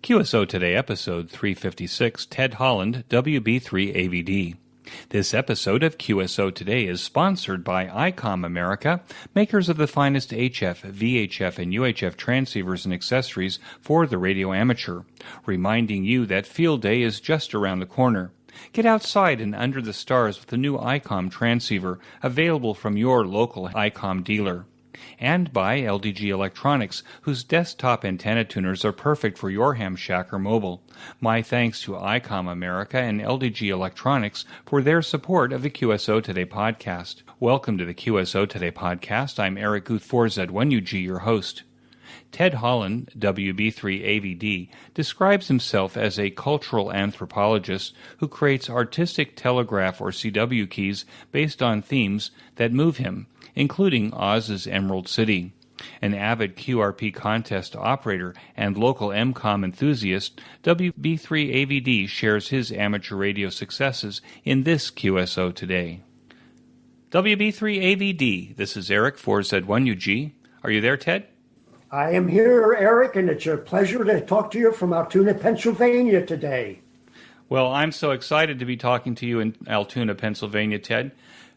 QSO Today, episode 356, Ted Holland WB3AVD. This episode of QSO Today is sponsored by Icom America, makers of the finest HF, VHF, and UHF transceivers and accessories for the radio amateur, reminding you that field day is just around the corner. Get outside and under the stars with the new Icom transceiver, available from your local Icom dealer. And by LDG Electronics, whose desktop antenna tuners are perfect for your ham shack or mobile. My thanks to Icom America and LDG Electronics for their support of the QSO Today podcast. Welcome to the QSO Today podcast. I'm Eric Guth4Z1UG, your host. Ted Holland, WB3AVD, describes himself as a cultural anthropologist who creates artistic telegraph or CW keys based on themes that move him, including Oz's Emerald City. An avid QRP contest operator and local emcomm enthusiast, WB3AVD shares his amateur radio successes in this QSO Today. WB3AVD, this is Eric 4Z1UG. Are you there, Ted? I am here, Eric, and it's a pleasure to talk to you from Altoona, Pennsylvania today. Well, I'm so excited to be talking to you in Altoona, Pennsylvania, Ted.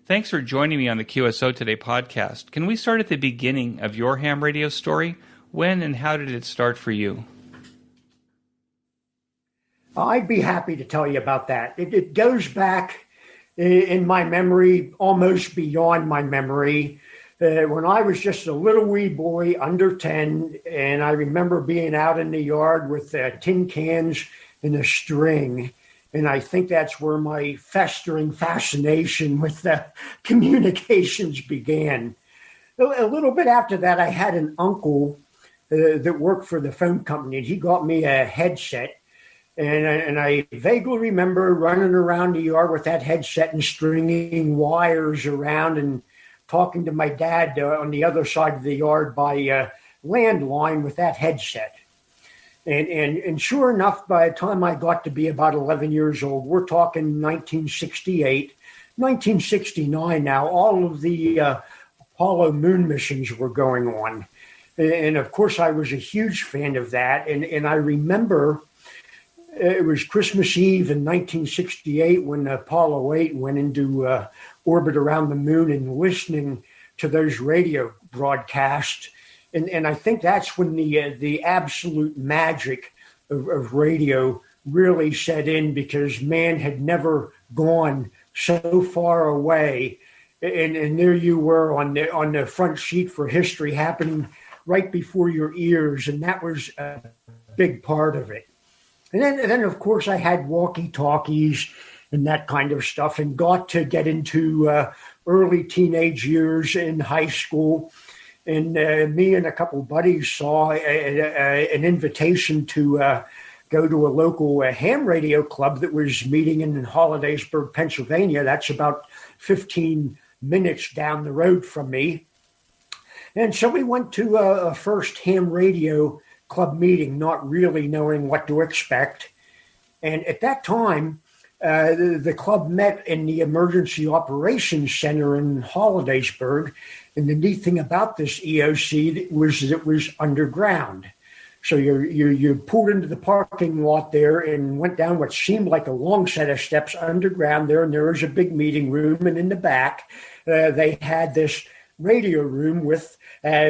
Thanks for joining me on the QSO Today podcast. Can we start at the beginning of your ham radio story? When and how did it start for you? I'd be happy to tell you about that. It goes back in my memory, almost beyond my memory, when I was just a little wee boy, under 10, and I remember being out in the yard with tin cans and a string. And I think that's where my festering fascination with the communications began. A little bit after that, I had an uncle that worked for the phone company, and he got me a headset. And I vaguely remember running around the yard with that headset and stringing wires around and talking to my dad on the other side of the yard by landline with that headset. And sure enough, by the time I got to be about 11 years old, we're talking 1968, 1969 now, all of the Apollo moon missions were going on. And of course, I was a huge fan of that. And I remember it was Christmas Eve in 1968 when Apollo 8 went into orbit around the moon, and listening to those radio broadcasts. And I think that's when the absolute magic of radio really set in, because man had never gone so far away. And there you were on the front sheet for history, happening right before your ears. And that was a big part of it. And then of course, I had walkie-talkies and that kind of stuff, and got to get into early teenage years in high school. And me and a couple of buddies saw an invitation to go to a local ham radio club that was meeting in Hollidaysburg, Pennsylvania. That's about 15 minutes down the road from me. And so we went to a first ham radio club meeting, not really knowing what to expect. And at that time, the club met in the Emergency Operations Center in Hollidaysburg. And the neat thing about this EOC was it was underground. So you pulled into the parking lot there and went down what seemed like a long set of steps underground there. And there was a big meeting room. And in the back, they had this radio room with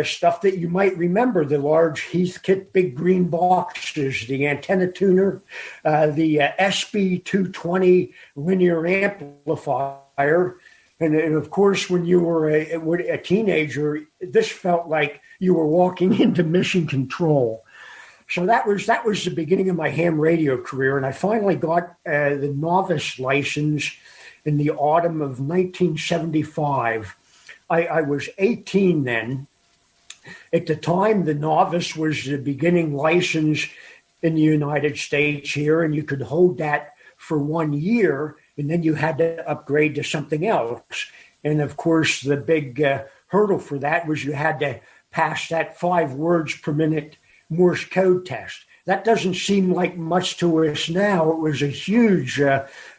stuff that you might remember: the large Heathkit big green boxes, the antenna tuner, the SB220 linear amplifier. And of course, when you were a teenager, this felt like you were walking into mission control. So that was the beginning of my ham radio career. And I finally got the Novice license in the autumn of 1975. I was 18 then. At the time, the Novice was the beginning license in the United States here, and you could hold that for 1 year, and then you had to upgrade to something else. And of course, the big hurdle for that was you had to pass that 5 words per minute Morse code test. That doesn't seem like much to us now. It was a huge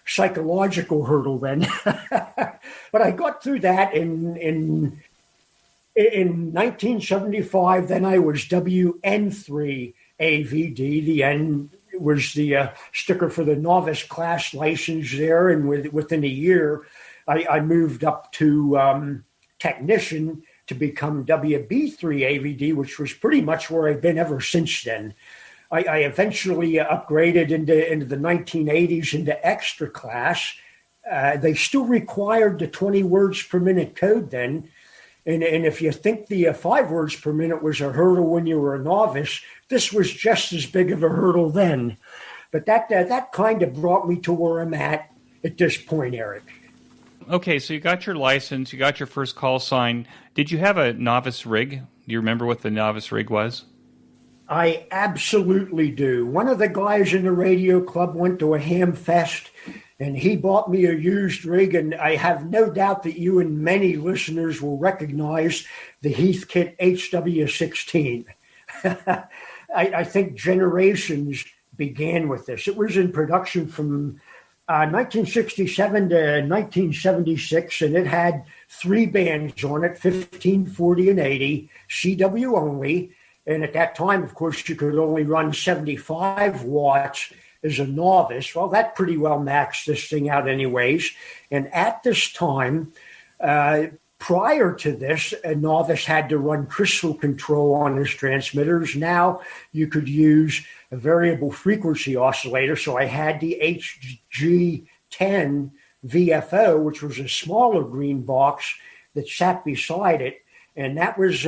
psychological hurdle then. But I got through that in 1975. Then I was WN3 WB3AVD. The N was the sticker for the novice class license there. And within a year, I moved up to technician to become WB3AVD, which was pretty much where I've been ever since then. I eventually upgraded into the 1980s into extra class. They still required the 20 words per minute code then. And if you think the 5 words per minute was a hurdle when you were a novice, this was just as big of a hurdle then. But that kind of brought me to where I'm at this point, Eric. Okay, so you got your license, you got your first call sign. Did you have a novice rig? Do you remember what the novice rig was? I absolutely do. One of the guys in the radio club went to a ham fest, and he bought me a used rig, and I have no doubt that you and many listeners will recognize the Heathkit HW16. I think generations began with this. It was in production from 1967 to 1976, and it had 3 bands on it, 15, 40, and 80, CW only. And at that time, of course, you could only run 75 watts as a novice. Well, that pretty well maxed this thing out anyways. And at this time, prior to this, a novice had to run crystal control on his transmitters. Now you could use a variable frequency oscillator. So I had the HG10 VFO, which was a smaller green box that sat beside it. And that was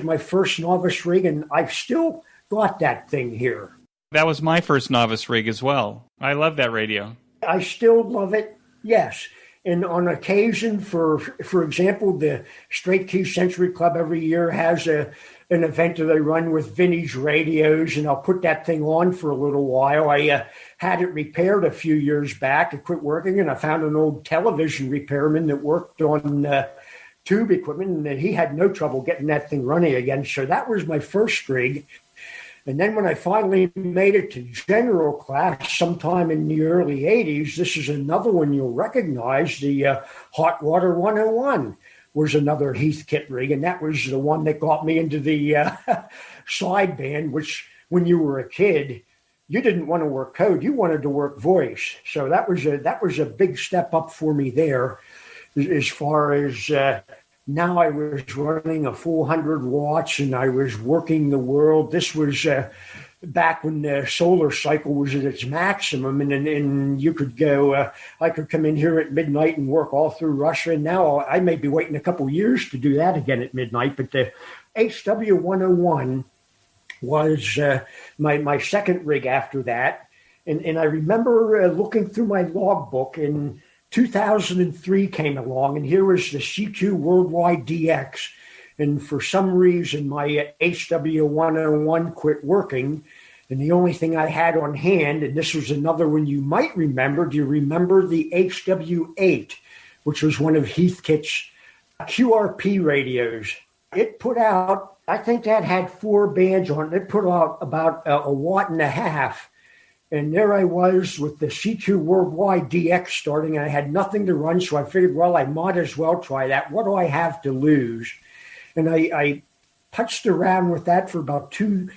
my first novice rig, and I've still got that thing here. That was my first novice rig as well. I love that radio. I still love it, yes. And on occasion, for example, the Straight Key Century Club every year has an event that they run with vintage radios, and I'll put that thing on for a little while. I had it repaired a few years back. It quit working, and I found an old television repairman that worked on tube equipment, and he had no trouble getting that thing running again. So that was my first rig. And then when I finally made it to general class sometime in the early 80s, this is another one you'll recognize. The Hot Water 101 was another Heathkit rig, and that was the one that got me into the sideband, which when you were a kid, you didn't want to work code, you wanted to work voice. So that was a big step up for me there. As far as now, I was running a full 100 watts, and I was working the world. This was back when the solar cycle was at its maximum, and you could go. I could come in here at midnight and work all through Russia. And now I may be waiting a couple years to do that again at midnight. But the HW101 was my second rig after that, and I remember looking through my logbook and 2003 came along, and here was the CQ Worldwide DX. And for some reason, my HW101 quit working. And the only thing I had on hand, and this was another one you might remember, do you remember the HW8, which was one of Heathkit's QRP radios? It put out, I think that had 4 bands on it. It put out about a watt and a half. And there I was with the CQ Worldwide DX starting. I had nothing to run, so I figured, well, I might as well try that. What do I have to lose? And I putzed around with that for about two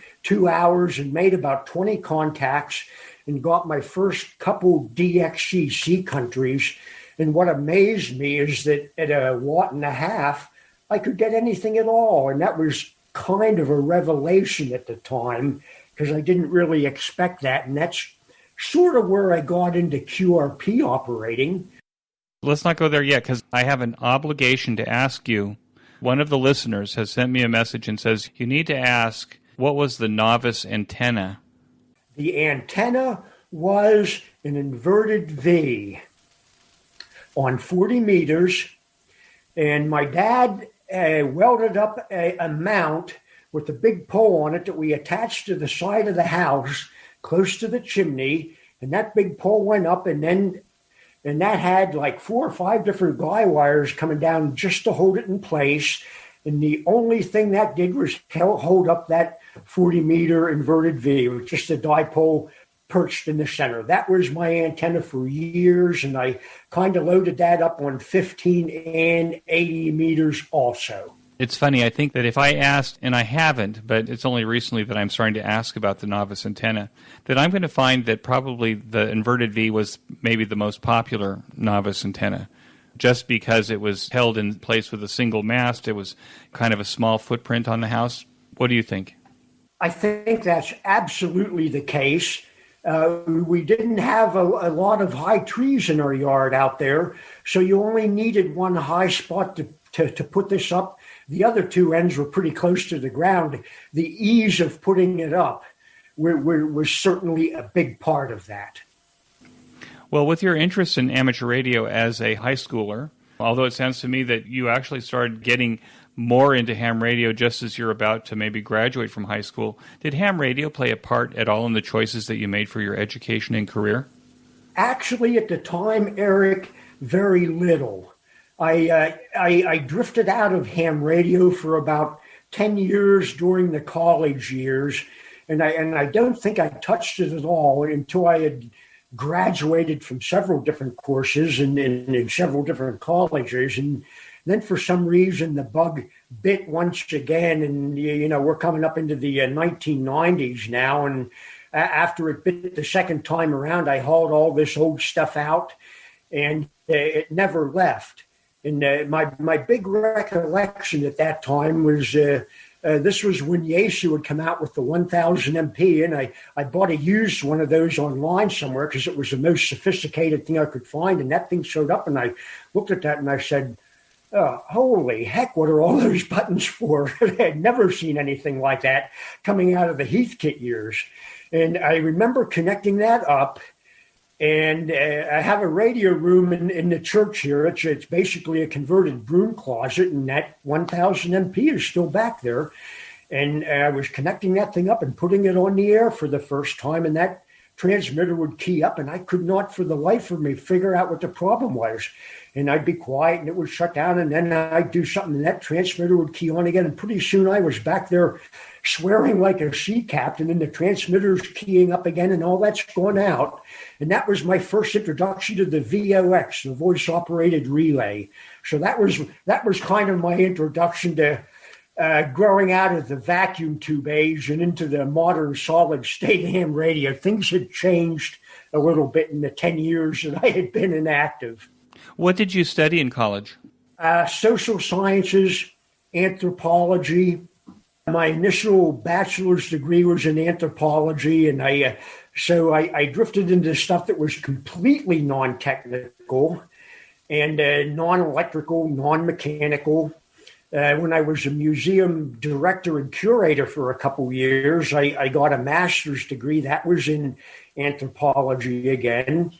hours and made about 20 contacts and got my first couple DXCC countries. And what amazed me is that at a watt and a half, I could get anything at all. And that was kind of a revelation at the time, because I didn't really expect that. And that's sort of where I got into QRP operating. Let's not go there yet, because I have an obligation to ask you. One of the listeners has sent me a message and says, you need to ask, what was the novice antenna? The antenna was an inverted V on 40 meters. And my dad welded up a mount with a big pole on it that we attached to the side of the house close to the chimney. And that big pole went up, and that had like 4 or 5 different guy wires coming down just to hold it in place. And the only thing that did was hold up that 40-meter inverted V with just a dipole perched in the center. That was my antenna for years, and I kind of loaded that up on 15 and 80 meters also. It's funny, I think that if I asked, and I haven't, but it's only recently that I'm starting to ask about the Novice antenna, that I'm going to find that probably the inverted V was maybe the most popular Novice antenna, just because it was held in place with a single mast. It was kind of a small footprint on the house. What do you think? I think that's absolutely the case. We didn't have a lot of high trees in our yard out there, so you only needed one high spot to put this up. The other two ends were pretty close to the ground. The ease of putting it up was certainly a big part of that. Well, with your interest in amateur radio as a high schooler, although it sounds to me that you actually started getting more into ham radio just as you're about to maybe graduate from high school, did ham radio play a part at all in the choices that you made for your education and career? Actually, at the time, Eric, very little. I drifted out of ham radio for about 10 years during the college years, and I don't think I touched it at all until I had graduated from several different courses and in several different colleges. And then for some reason, the bug bit once again, and we're coming up into the 1990s now. And after it bit the second time around, I hauled all this old stuff out, and it never left. And my big recollection at that time was this was when Yaesu would come out with the 1000 MP, and I bought a used one of those online somewhere because it was the most sophisticated thing I could find. And that thing showed up, and I looked at that and I said, oh, holy heck, what are all those buttons for? I had never seen anything like that coming out of the Heathkit years. And I remember connecting that up. And I have a radio room in the church here. It's basically a converted broom closet, and that 1000 MP is still back there. And I was connecting that thing up and putting it on the air for the first time, and that transmitter would key up, and I could not for the life of me figure out what the problem was. And I'd be quiet, and it would shut down, and then I'd do something, and that transmitter would key on again. And pretty soon I was back there swearing like a sea captain, and the transmitter's keying up again, and all that's gone out. And that was my first introduction to the VOX, the voice-operated relay. So that was kind of my introduction to growing out of the vacuum tube age and into the modern solid-state ham radio. Things had changed a little bit in the 10 years that I had been inactive. What did you study in college? Social sciences, anthropology. My initial bachelor's degree was in anthropology, and I drifted into stuff that was completely non-technical and non-electrical, non-mechanical. When I was a museum director and curator for a couple years, I got a master's degree. That was in anthropology again.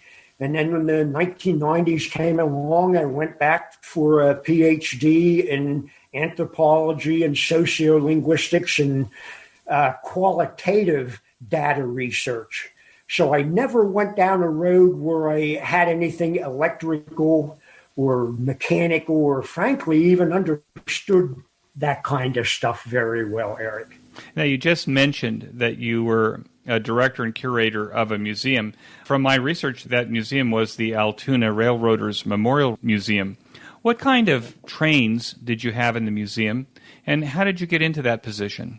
And then when the 1990s came along, I went back for a PhD in anthropology and sociolinguistics and qualitative data research. So I never went down a road where I had anything electrical or mechanical or frankly even understood that kind of stuff very well, Eric. Now, you just mentioned that you were a director and curator of a museum. From my research, that museum was the Altoona Railroaders Memorial Museum. What kind of trains did you have in the museum, and how did you get into that position?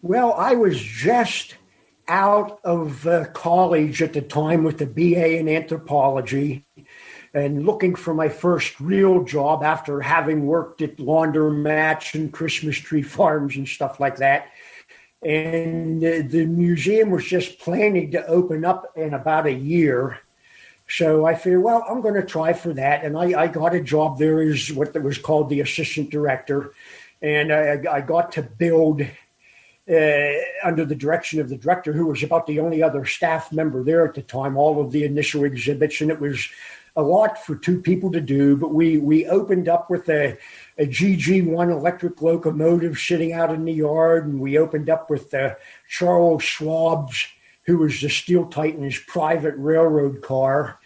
Well, I was just out of college at the time with a BA in anthropology and looking for my first real job after having worked at laundromats and Christmas tree farms and stuff like that. And the museum was just planning to open up in about a year. So I figured, well, I'm going to try for that. And I got a job there as what was called the assistant director. And I got to build under the direction of the director, who was about the only other staff member there at the time, all of the initial exhibits. And it was a lot for two people to do, but we opened up with a GG1 electric locomotive sitting out in the yard, and we opened up with Charles Schwab's, who was the Steel Titan's private railroad car.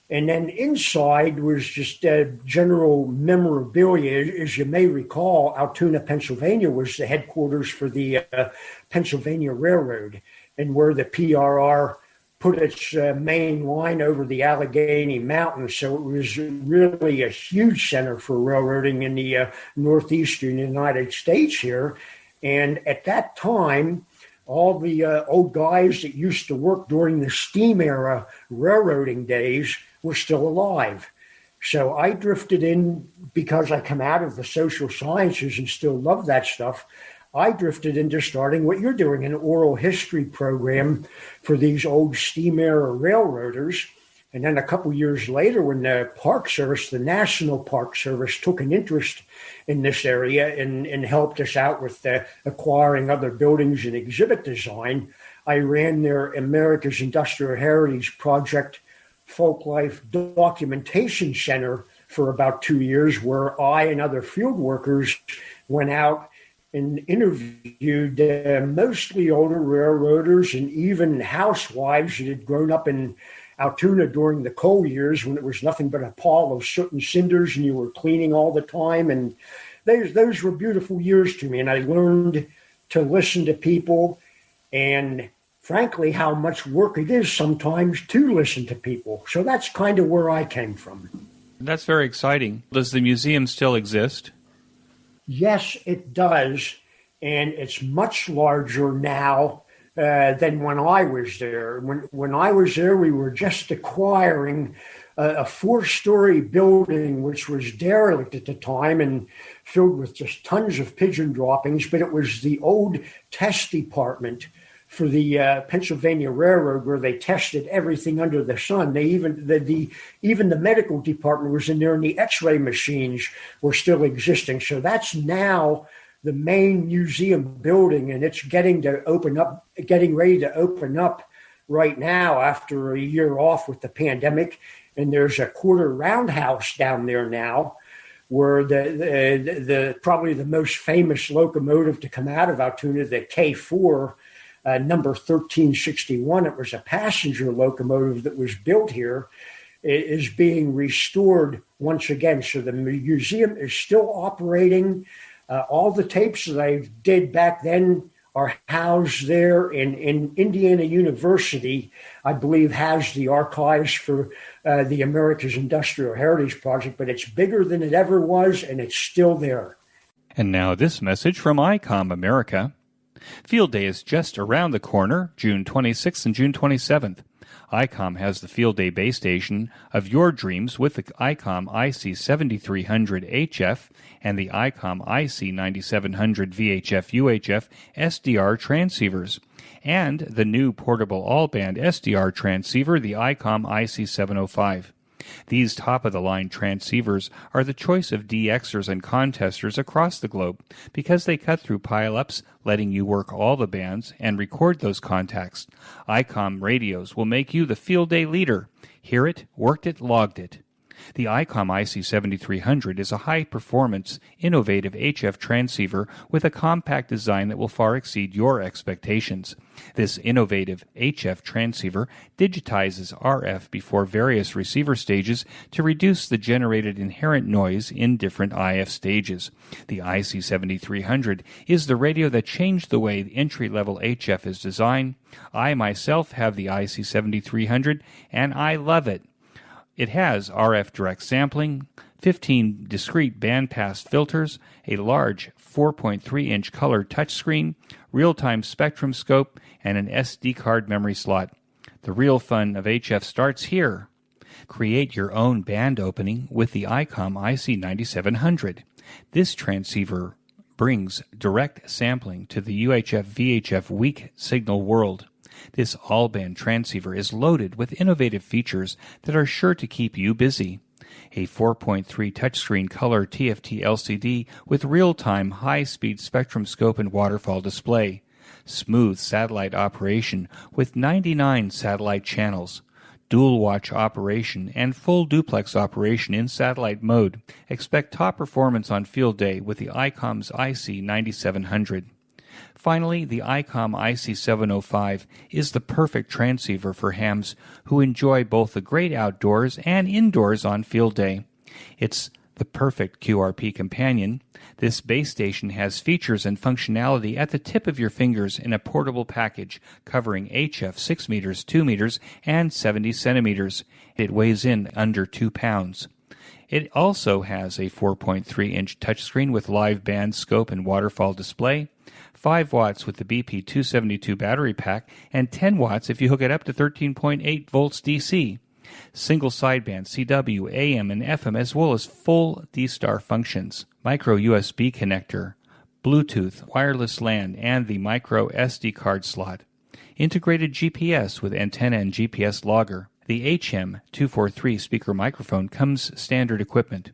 And then inside was just general memorabilia. As you may recall, Altoona, Pennsylvania was the headquarters for the Pennsylvania Railroad, and where the PRR put its main line over the Allegheny Mountains. So it was really a huge center for railroading in the northeastern United States here. And at that time, all the old guys that used to work during the steam era railroading days were still alive. So I drifted in because I come out of the social sciences and still love that stuff. I drifted into starting what you're doing, an oral history program for these old steam era railroaders. And then a couple years later, when the Park Service, the National Park Service, took an interest in this area and helped us out with acquiring other buildings and exhibit design, I ran their America's Industrial Heritage Project Folklife Documentation Center for about 2 years, where I and other field workers went out and interviewed mostly older railroaders and even housewives that had grown up in Altoona during the coal years when it was nothing but a pall of soot and cinders and you were cleaning all the time. And those were beautiful years to me. And I learned to listen to people and, frankly, how much work it is sometimes to listen to people. So that's kind of where I came from. That's very exciting. Does the museum still exist? Yes, it does, and it's much larger now than when I was there. When I was there, we were just acquiring a 4-story building, which was derelict at the time and filled with just tons of pigeon droppings, but it was the old test department for the Pennsylvania Railroad, where they tested everything under the sun. They even the medical department was in there, and the X-ray machines were still existing. So that's now the main museum building, and it's getting ready to open up right now after a year off with the pandemic. And there's a quarter roundhouse down there now, where the probably the most famous locomotive to come out of Altoona, the K4. Number 1361, it was a passenger locomotive that was built here, is being restored once again. So the museum is still operating. All the tapes that I did back then are housed there. In Indiana University, I believe, has the archives for the America's Industrial Heritage Project, but it's bigger than it ever was, and it's still there. And now this message from Icom America. Field Day is just around the corner, June 26th and June 27th. Icom has the Field Day base station of your dreams with the Icom IC7300HF and the Icom IC9700 VHF-UHF SDR transceivers, and the new portable all-band SDR transceiver, the Icom IC705. These top-of-the-line transceivers are the choice of DXers and contesters across the globe because they cut through pile-ups, letting you work all the bands and record those contacts. Icom radios will make you the field day leader. Hear it, worked it, logged it. The Icom IC7300 is a high-performance, innovative HF transceiver with a compact design that will far exceed your expectations. This innovative HF transceiver digitizes RF before various receiver stages to reduce the generated inherent noise in different IF stages. The IC7300 is the radio that changed the way the entry-level HF is designed. I myself have the IC7300, and I love it. It has RF direct sampling, 15 discrete bandpass filters, a large 4.3-inch color touchscreen, real-time spectrum scope, and an SD card memory slot. The real fun of HF starts here. Create your own band opening with the Icom IC9700. This transceiver brings direct sampling to the UHF-VHF weak signal world. This all-band transceiver is loaded with innovative features that are sure to keep you busy. A 4.3 touchscreen color TFT LCD with real-time high-speed spectrum scope and waterfall display. Smooth satellite operation with 99 satellite channels. Dual watch operation and full duplex operation in satellite mode. Expect top performance on field day with the Icom's IC9700. Finally, the Icom IC705 is the perfect transceiver for hams who enjoy both the great outdoors and indoors on field day. It's the perfect QRP companion. This base station has features and functionality at the tip of your fingers in a portable package covering HF 6 meters, 2 meters, and 70 centimeters. It weighs in under 2 pounds. It also has a 4.3-inch touchscreen with live band scope and waterfall display, 5 watts with the BP272 battery pack, and 10 watts if you hook it up to 13.8 volts DC. Single sideband CW, AM, and FM, as well as full D-Star functions, micro USB connector, Bluetooth, wireless LAN, and the micro SD card slot. Integrated GPS with antenna and GPS logger. The HM243 speaker microphone comes standard equipment.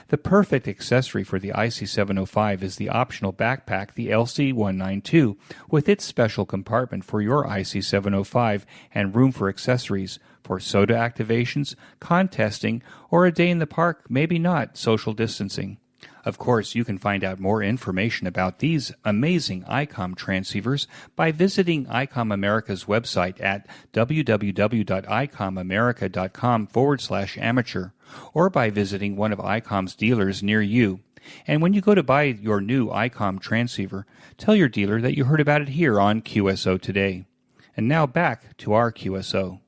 The perfect accessory for the IC705 is the optional backpack, the LC192, with its special compartment for your IC705 and room for accessories for soda activations, contesting, or a day in the park, maybe not social distancing. Of course, you can find out more information about these amazing Icom transceivers by visiting Icom America's website at www.icomamerica.com/amateur or by visiting one of Icom's dealers near you. And when you go to buy your new Icom transceiver, tell your dealer that you heard about it here on QSO Today. And now back to our QSO.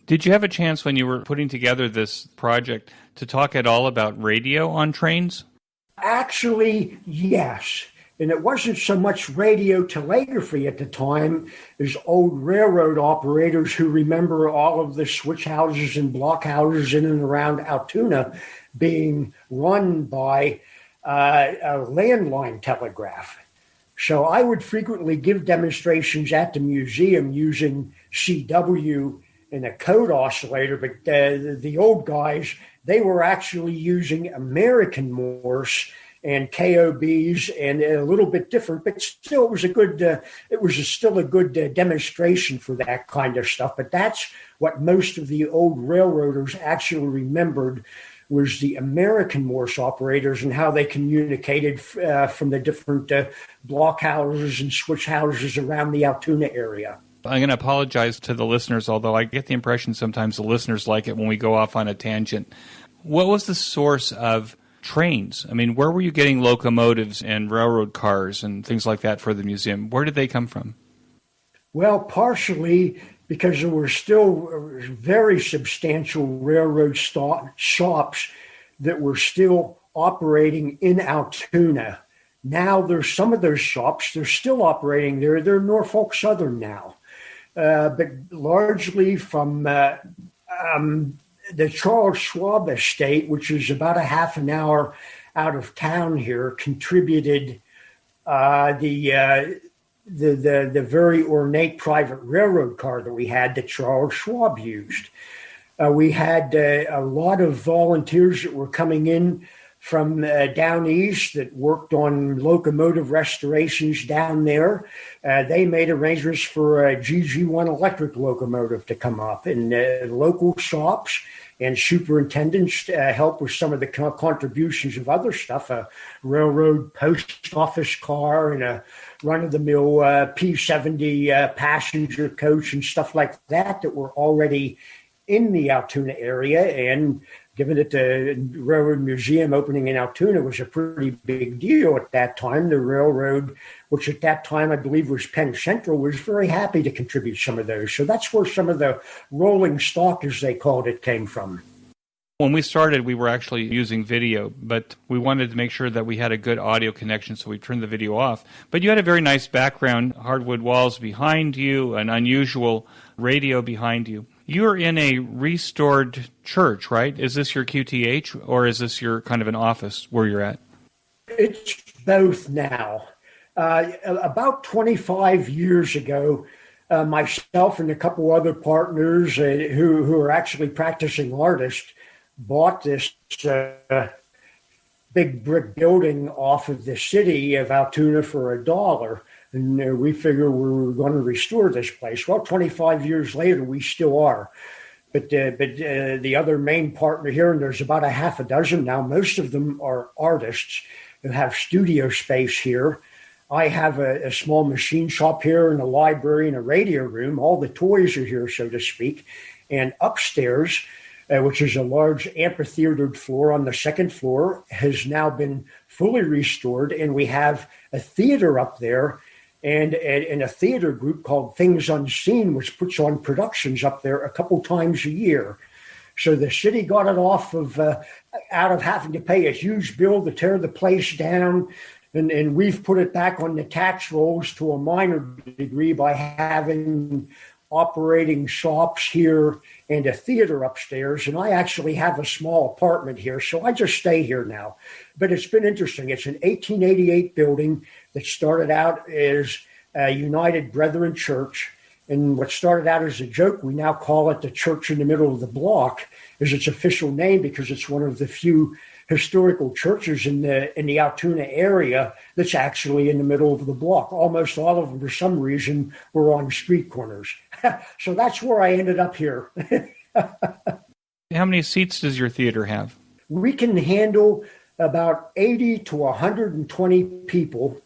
Did you have a chance when you were putting together this project to talk at all about radio on trains? Actually, yes. And it wasn't so much radio telegraphy at the time as old railroad operators who remember all of the switch houses and block houses in and around Altoona being run by a landline telegraph. So I would frequently give demonstrations at the museum using CW and a code oscillator, but the old guys, they were actually using American Morse and KOBs, and a little bit different, but still it was still a good demonstration for that kind of stuff. But that's what most of the old railroaders actually remembered, was the American Morse operators and how they communicated from the different block houses and switch houses around the Altoona area. I'm going to apologize to the listeners, although I get the impression sometimes the listeners like it when we go off on a tangent. What was the source of trains? I mean, where were you getting locomotives and railroad cars and things like that for the museum? Where did they come from? Well, partially because there were still very substantial railroad shops that were still operating in Altoona. Now there's some of those shops, they're still operating there. They're Norfolk Southern now. But largely from the Charles Schwab estate, which is about a half an hour out of town here, contributed the very ornate private railroad car that we had that Charles Schwab used. We had a lot of volunteers that were coming in from down east that worked on locomotive restorations down there. They made arrangements for a GG1 electric locomotive to come up, and local shops and superintendents help with some of the contributions of other stuff, a railroad post office car and a run-of-the-mill P70 passenger coach and stuff like that were already in the Altoona area. And given that the Railroad Museum opening in Altoona was a pretty big deal at that time, the railroad, which at that time I believe was Penn Central, was very happy to contribute some of those. So that's where some of the rolling stock, as they called it, came from. When we started, we were actually using video, but we wanted to make sure that we had a good audio connection, so we turned the video off. But you had a very nice background, hardwood walls behind you, an unusual radio behind you. You're in a restored church, right? Is this your QTH, or is this your kind of an office where you're at? It's both now. About 25 years ago, myself and a couple other partners who are actually practicing artists bought this big brick building off of the city of Altoona for $1. And we figured we were going to restore this place. Well, 25 years later, we still are. But the other main partner here, and there's about a half a dozen now, most of them are artists who have studio space here. I have a small machine shop here and a library and a radio room. All the toys are here, so to speak. And upstairs, which is a large amphitheatered floor on the second floor, has now been fully restored, and we have a theater up there and a theater group called Things Unseen, which puts on productions up there a couple times a year. So the city got it off of out of having to pay a huge bill to tear the place down, and we've put it back on the tax rolls to a minor degree by having operating shops here and a theater upstairs. And I actually have a small apartment here, so I just stay here now. But it's been interesting. It's an 1888 building that started out as a United Brethren Church. And what started out as a joke, we now call it the Church in the Middle of the Block, is its official name because it's one of the few historical churches in the Altoona area that's actually in the middle of the block. Almost all of them, for some reason, were on street corners. So that's where I ended up here. How many seats does your theater have? We can handle about 80 to 120 people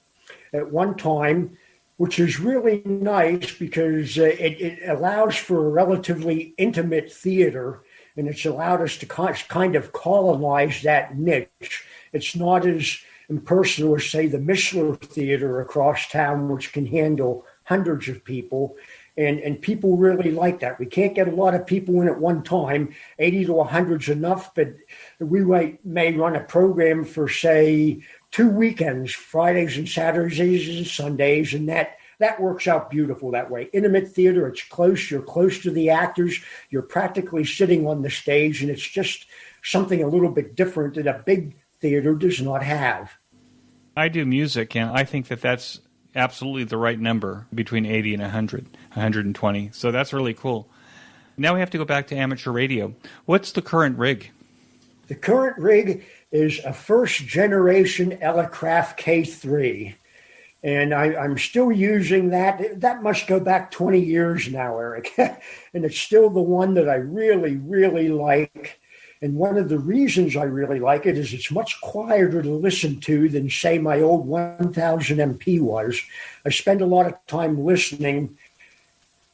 at one time, which is really nice because it allows for a relatively intimate theater, and it's allowed us to kind of colonize that niche. It's not as impersonal as, say, the Mishler Theater across town, which can handle hundreds of people, and people really like that. We can't get a lot of people in at one time. 80 to 100 is enough, but we may run a program for, say, 2 weekends, Fridays and Saturdays and Sundays, and that works out beautiful that way. Intimate theater, it's close. You're close to the actors. You're practically sitting on the stage, and it's just something a little bit different that a big theater does not have. I do music, and I think that that's absolutely the right number, between 80 and 100, 120. So that's really cool. Now we have to go back to amateur radio. What's the current rig? The current rig is a first-generation Elecraft K3. And I'm still using that. That must go back 20 years now, Eric. And it's still the one that I really, really like. And one of the reasons I really like it is it's much quieter to listen to than, say, my old 1000 MP was. I spend a lot of time listening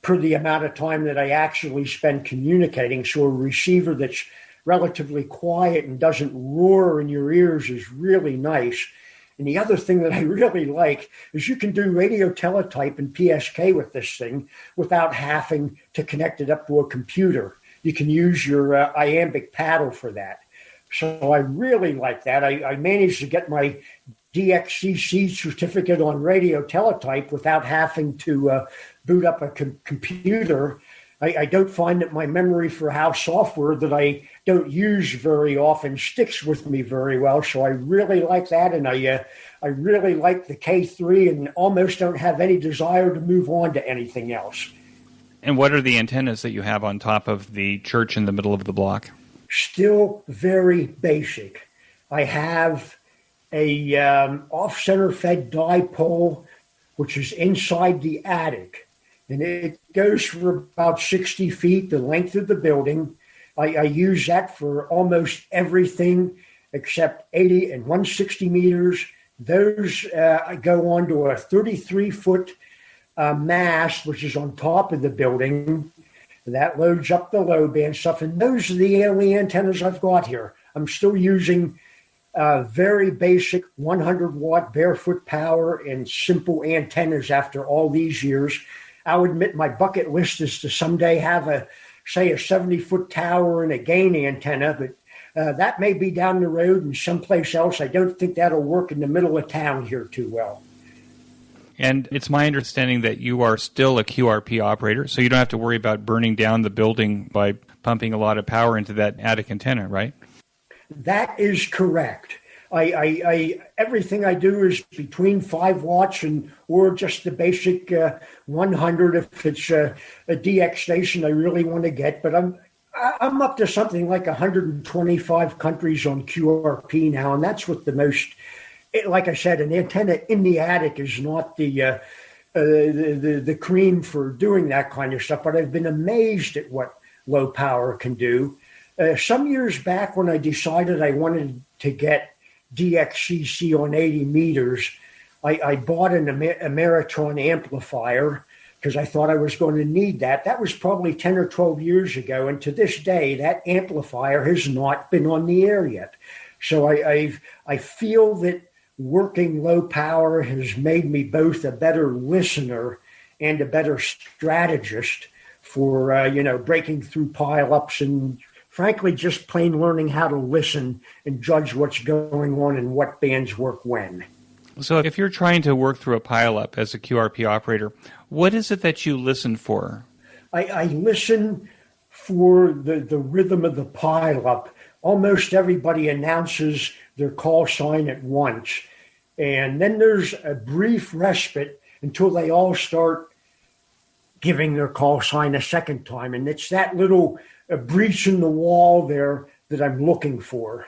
per the amount of time that I actually spend communicating. So a receiver that's relatively quiet and doesn't roar in your ears is really nice. And the other thing that I really like is you can do radio teletype and PSK with this thing without having to connect it up to a computer. You can use your iambic paddle for that. So I really like that. I managed to get my DXCC certificate on radio teletype without having to boot up a computer. I don't find that my memory for house software that I don't use very often sticks with me very well. So I really like that, and I really like the K3 and almost don't have any desire to move on to anything else. And what are the antennas that you have on top of the church in the middle of the block? Still very basic. I have a off-center fed dipole, which is inside the attic. And it goes for about 60 feet, the length of the building. I use that for almost everything except 80 and 160 meters. Those go onto a 33-foot mast, which is on top of the building. That loads up the low band stuff. And those are the only antennas I've got here. I'm still using very basic 100-watt barefoot power and simple antennas after all these years. I'll admit my bucket list is to someday have a 70-foot tower and a gain antenna, but that may be down the road and someplace else. I don't think that'll work in the middle of town here too well. And it's my understanding that you are still a QRP operator, so you don't have to worry about burning down the building by pumping a lot of power into that attic antenna, right? That is correct. I everything I do is between 5 watts or just the basic 100 if it's a DX station I really want to get. But I'm up to something like 125 countries on QRP now, and that's what the most. Like I said, an antenna in the attic is not the cream for doing that kind of stuff. But I've been amazed at what low power can do. Some years back, when I decided I wanted to get DXCC on 80 meters, I bought an Ameritron amplifier because I thought I was going to need that. That was probably 10 or 12 years ago. And to this day, that amplifier has not been on the air yet. So I feel that working low power has made me both a better listener and a better strategist for, breaking through pileups and frankly, just plain learning how to listen and judge what's going on and what bands work when. So if you're trying to work through a pileup as a QRP operator, what is it that you listen for? I listen for the rhythm of the pileup. Almost everybody announces their call sign at once. And then there's a brief respite until they all start giving their call sign a second time. And it's that little breach in the wall there that I'm looking for.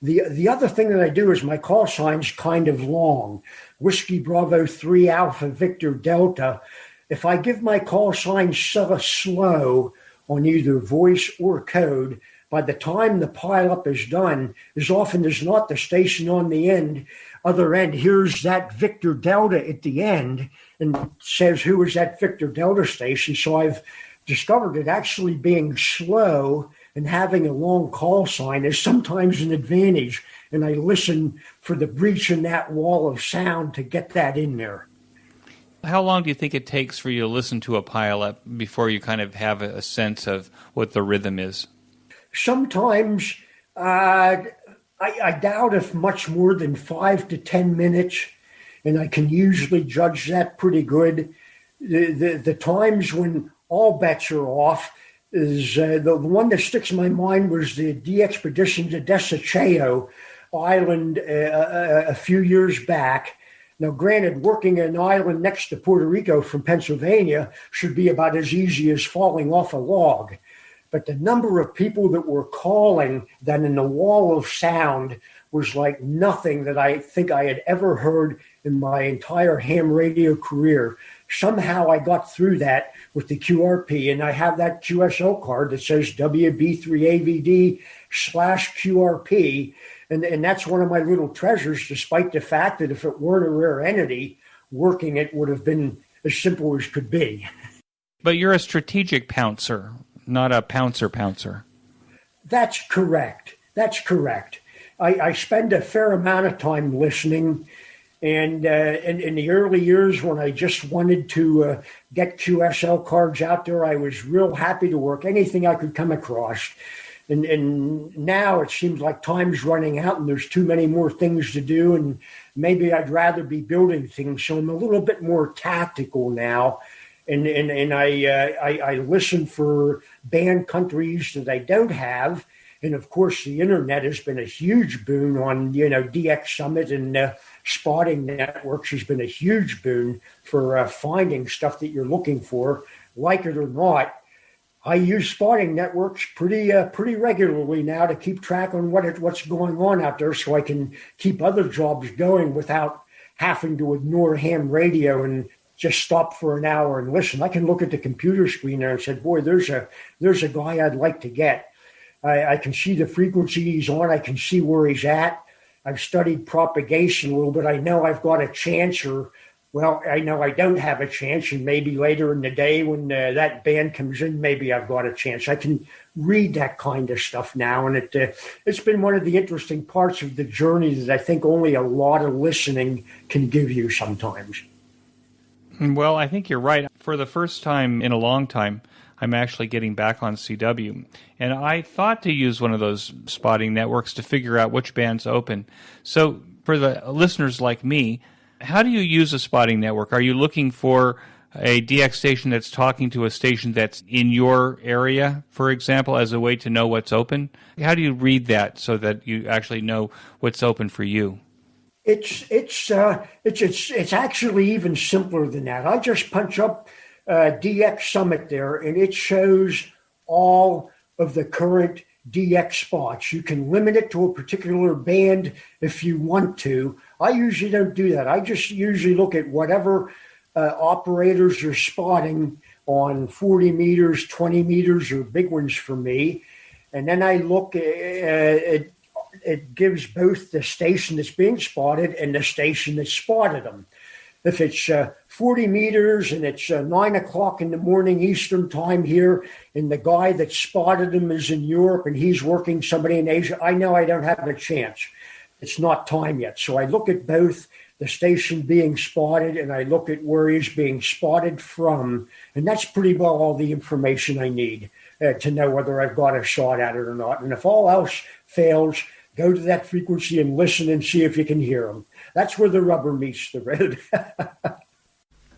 The other thing that I do is my call sign's kind of long. Whiskey Bravo 3 Alpha Victor Delta. If I give my call sign slow on either voice or code, by the time the pileup is done, as often as not, the station on the other end hears that Victor Delta at the end and says, who is that Victor Delta station? So I've discovered that actually being slow and having a long call sign is sometimes an advantage. And I listen for the breach in that wall of sound to get that in there. How long do you think it takes for you to listen to a pileup before you kind of have a sense of what the rhythm is? Sometimes I doubt if much more than 5 to 10 minutes, and I can usually judge that pretty good. The times when all bets are off is the one that sticks in my mind was the expedition to Desecheo Island a few years back. Now, granted, working an island next to Puerto Rico from Pennsylvania should be about as easy as falling off a log. But the number of people that were calling then in the wall of sound was like nothing that I think I had ever heard in my entire ham radio career. Somehow I got through that with the QRP, and I have that QSO card that says WB3AVD/QRP, and that's one of my little treasures, despite the fact that if it weren't a rare entity, working it would have been as simple as could be. But you're a strategic pouncer, not a pouncer. That's correct. I spend a fair amount of time listening. And in the early years when I just wanted to get QSL cards out there, I was real happy to work anything I could come across. And now it seems like time's running out and there's too many more things to do. And maybe I'd rather be building things. So I'm a little bit more tactical now. And I listen for band countries that I don't have. And of course, the internet has been a huge boon on, DX Summit and spotting networks has been a huge boon for finding stuff that you're looking for. Like it or not, I use spotting networks pretty regularly now to keep track on what's going on out there, so I can keep other jobs going without having to ignore ham radio and just stop for an hour and listen. I can look at the computer screen there and say, boy, there's a guy I'd like to get. I can see the frequency he's on. I can see where he's at. I've studied propagation a little bit. I know I've got a chance, I know I don't have a chance, and maybe later in the day when that band comes in, maybe I've got a chance. I can read that kind of stuff now, and it's been one of the interesting parts of the journey that I think only a lot of listening can give you sometimes. Well, I think you're right. For the first time in a long time, I'm actually getting back on CW. And I thought to use one of those spotting networks to figure out which band's open. So for the listeners like me, how do you use a spotting network? Are you looking for a DX station that's talking to a station that's in your area, for example, as a way to know what's open? How do you read that so that you actually know what's open for you? It's actually even simpler than that. I just punch up DX Summit there, and it shows all of the current DX spots. You can limit it to a particular band if you want to. I usually don't do that. I just usually look at whatever operators are spotting on 40 meters, 20 meters, or big ones for me. And then I look at it gives both the station that's being spotted and the station that spotted them. If it's 40 meters, and it's 9 o'clock in the morning Eastern time here, and the guy that spotted him is in Europe, and he's working somebody in Asia. I know I don't have a chance. It's not time yet. So I look at both the station being spotted, and I look at where he's being spotted from, and that's pretty well all the information I need to know whether I've got a shot at it or not. And if all else fails, go to that frequency and listen and see if you can hear them. That's where the rubber meets the road.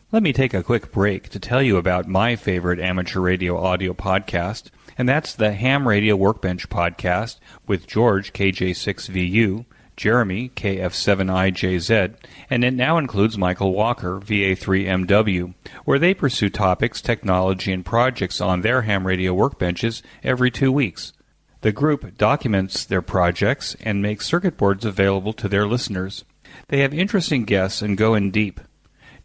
Let me take a quick break to tell you about my favorite amateur radio audio podcast, and that's the Ham Radio Workbench podcast with George, KJ6VU, Jeremy, KF7IJZ, and it now includes Michael Walker, VA3MW, where they pursue topics, technology, and projects on their ham radio workbenches every 2 weeks. The group documents their projects and makes circuit boards available to their listeners. They have interesting guests and go in deep.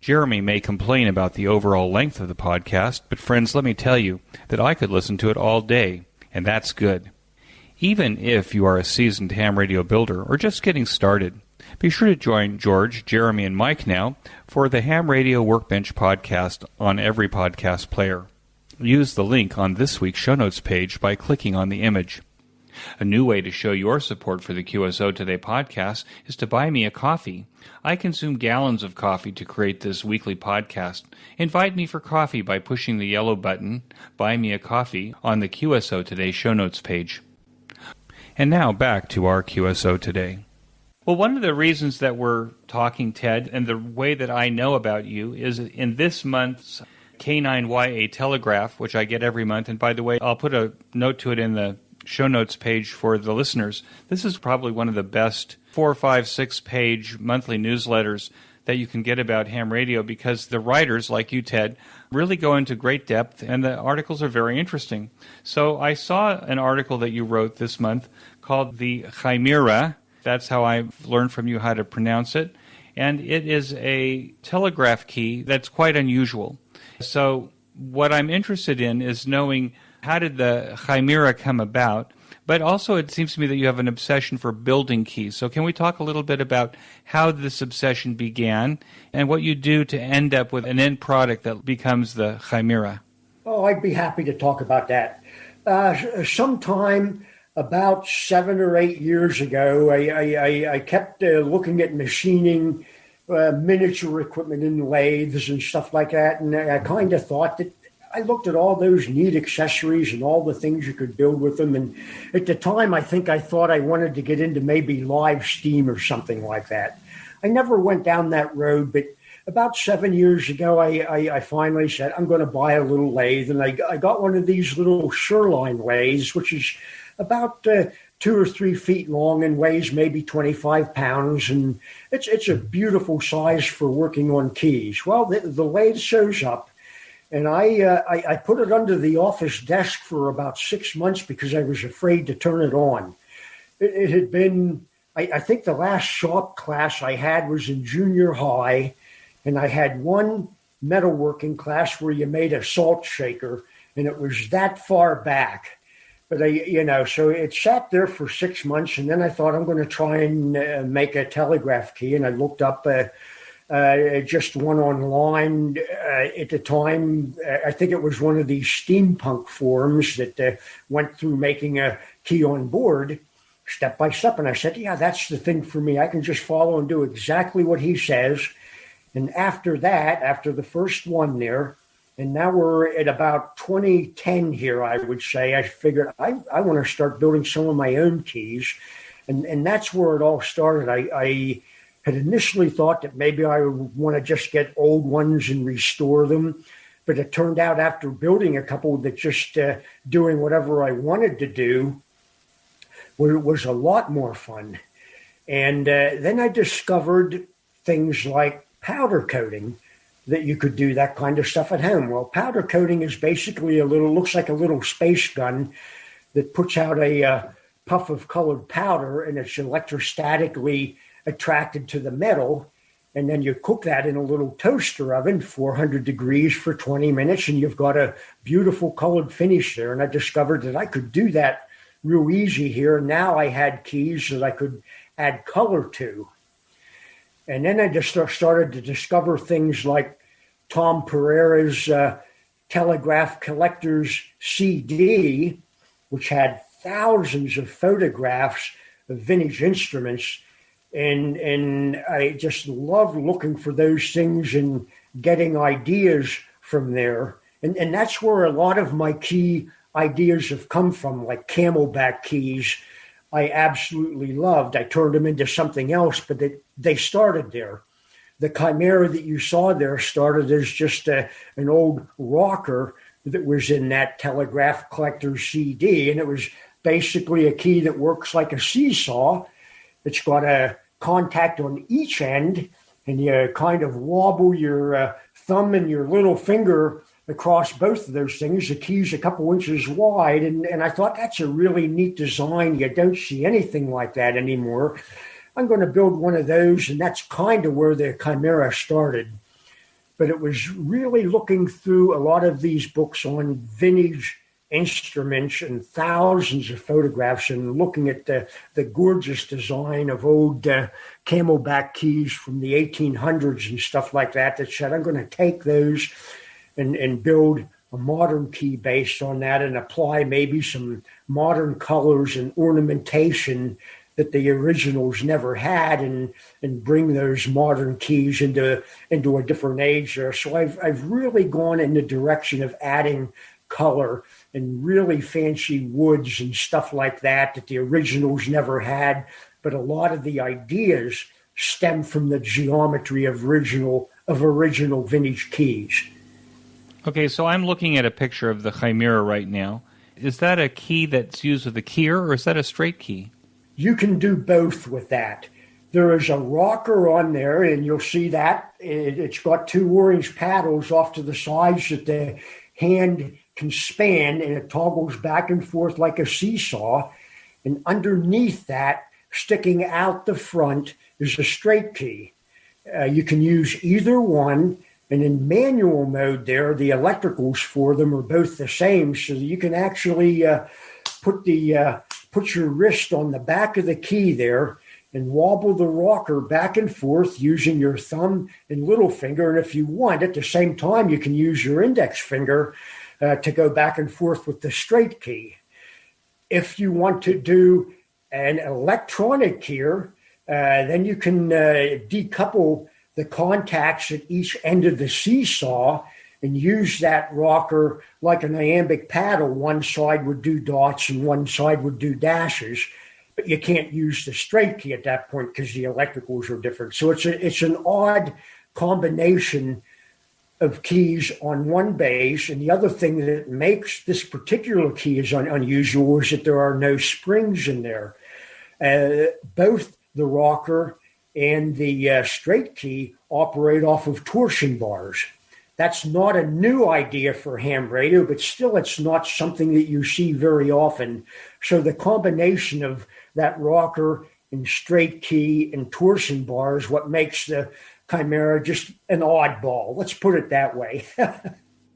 Jeremy may complain about the overall length of the podcast, but friends, let me tell you that I could listen to it all day, and that's good. Even if you are a seasoned ham radio builder or just getting started, be sure to join George, Jeremy, and Mike now for the Ham Radio Workbench podcast on every podcast player. Use the link on this week's show notes page by clicking on the image. A new way to show your support for the QSO Today podcast is to buy me a coffee. I consume gallons of coffee to create this weekly podcast. Invite me for coffee by pushing the yellow button, Buy Me a Coffee, on the QSO Today show notes page. And now back to our QSO Today. Well, one of the reasons that we're talking, Ted, and the way that I know about you is in this month's K9YA Telegraph, which I get every month. And by the way, I'll put a note to it in the show notes page for the listeners. This is probably one of the best 4, 5, 6-page monthly newsletters that you can get about ham radio because the writers, like you, Ted, really go into great depth, and the articles are very interesting. So I saw an article that you wrote this month called the Chimera. That's how I learned from you how to pronounce it. And it is a telegraph key that's quite unusual. So what I'm interested in is knowing how did the Chimera come about, but also it seems to me that you have an obsession for building keys. So can we talk a little bit about how this obsession began and what you do to end up with an end product that becomes the Chimera? Oh, I'd be happy to talk about that. Sometime about 7 or 8 years ago, I kept looking at machining miniature equipment in lathes and stuff like that, and I kind of thought that I looked at all those neat accessories and all the things you could build with them. And at the time, I thought I wanted to get into maybe live steam or something like that. I never went down that road, but about 7 years ago, I finally said, I'm going to buy a little lathe. And I got one of these little Shoreline lathes, which is about 2 or 3 feet long and weighs maybe 25 pounds. And it's a beautiful size for working on keys. Well, the lathe shows up. And I put it under the office desk for about 6 months because I was afraid to turn it on. It had been, I think the last shop class I had was in junior high, and I had one metalworking class where you made a salt shaker, and it was that far back. But so it sat there for 6 months, and then I thought I'm going to try and make a telegraph key, and I looked up just one online at the time. I think it was one of these steampunk forums that went through making a key on board step by step. And I said, yeah, that's the thing for me. I can just follow and do exactly what he says. And after that, after the first one there, and now we're at about 2010 here, I would say, I figured I want to start building some of my own keys. And that's where it all started. I had initially thought that maybe I would want to just get old ones and restore them. But it turned out after building a couple that just doing whatever I wanted to do was a lot more fun. And then I discovered things like powder coating, that you could do that kind of stuff at home. Well, powder coating is basically looks like a little space gun that puts out a puff of colored powder, and it's electrostatically attracted to the metal, and then you cook that in a little toaster oven, 400 degrees for 20 minutes, and you've got a beautiful colored finish there. And I discovered that I could do that real easy here. Now I had keys that I could add color to. And then I just started to discover things like Tom Pereira's Telegraph Collector's CD, which had thousands of photographs of vintage instruments. And I just love looking for those things and getting ideas from there. And that's where a lot of my key ideas have come from, like Camelback keys. I absolutely loved. I turned them into something else, but they started there. The Chimera that you saw there started as just an old rocker that was in that Telegraph Collector CD, and it was basically a key that works like a seesaw. It's got a contact on each end, and you kind of wobble your thumb and your little finger across both of those things. The key's a couple inches wide, and I thought that's a really neat design. You don't see anything like that anymore. I'm going to build one of those, and that's kind of where the Chimera started. But it was really looking through a lot of these books on vintage instruments and thousands of photographs and looking at the gorgeous design of old Camelback keys from the 1800s and stuff like that said, I'm going to take those and build a modern key based on that and apply maybe some modern colors and ornamentation that the originals never had and bring those modern keys into a different age there. So I've really gone in the direction of adding color and really fancy woods and stuff like that the originals never had. But a lot of the ideas stem from the geometry of original vintage keys. Okay, so I'm looking at a picture of the Chimera right now. Is that a key that's used with a keyer, or is that a straight key? You can do both with that. There is a rocker on there, and you'll see that. It's got two orange paddles off to the sides that the hand can span, and it toggles back and forth like a seesaw. And underneath that, sticking out the front, is a straight key. You can use either one. And in manual mode there, the electricals for them are both the same, so you can actually put your wrist on the back of the key there and wobble the rocker back and forth using your thumb and little finger. And if you want, at the same time, you can use your index finger to go back and forth with the straight key. If you want to do an electronic keyer, then you can decouple the contacts at each end of the seesaw and use that rocker like an iambic paddle. One side would do dots and one side would do dashes, but you can't use the straight key at that point because the electricals are different. So it's an odd combination of keys on one base. And the other thing that makes this particular key is unusual is that there are no springs in there. Both the rocker and the straight key operate off of torsion bars. That's not a new idea for ham radio, but still it's not something that you see very often. So the combination of that rocker and straight key and torsion bars, what makes the Chimera just an oddball. Let's put it that way.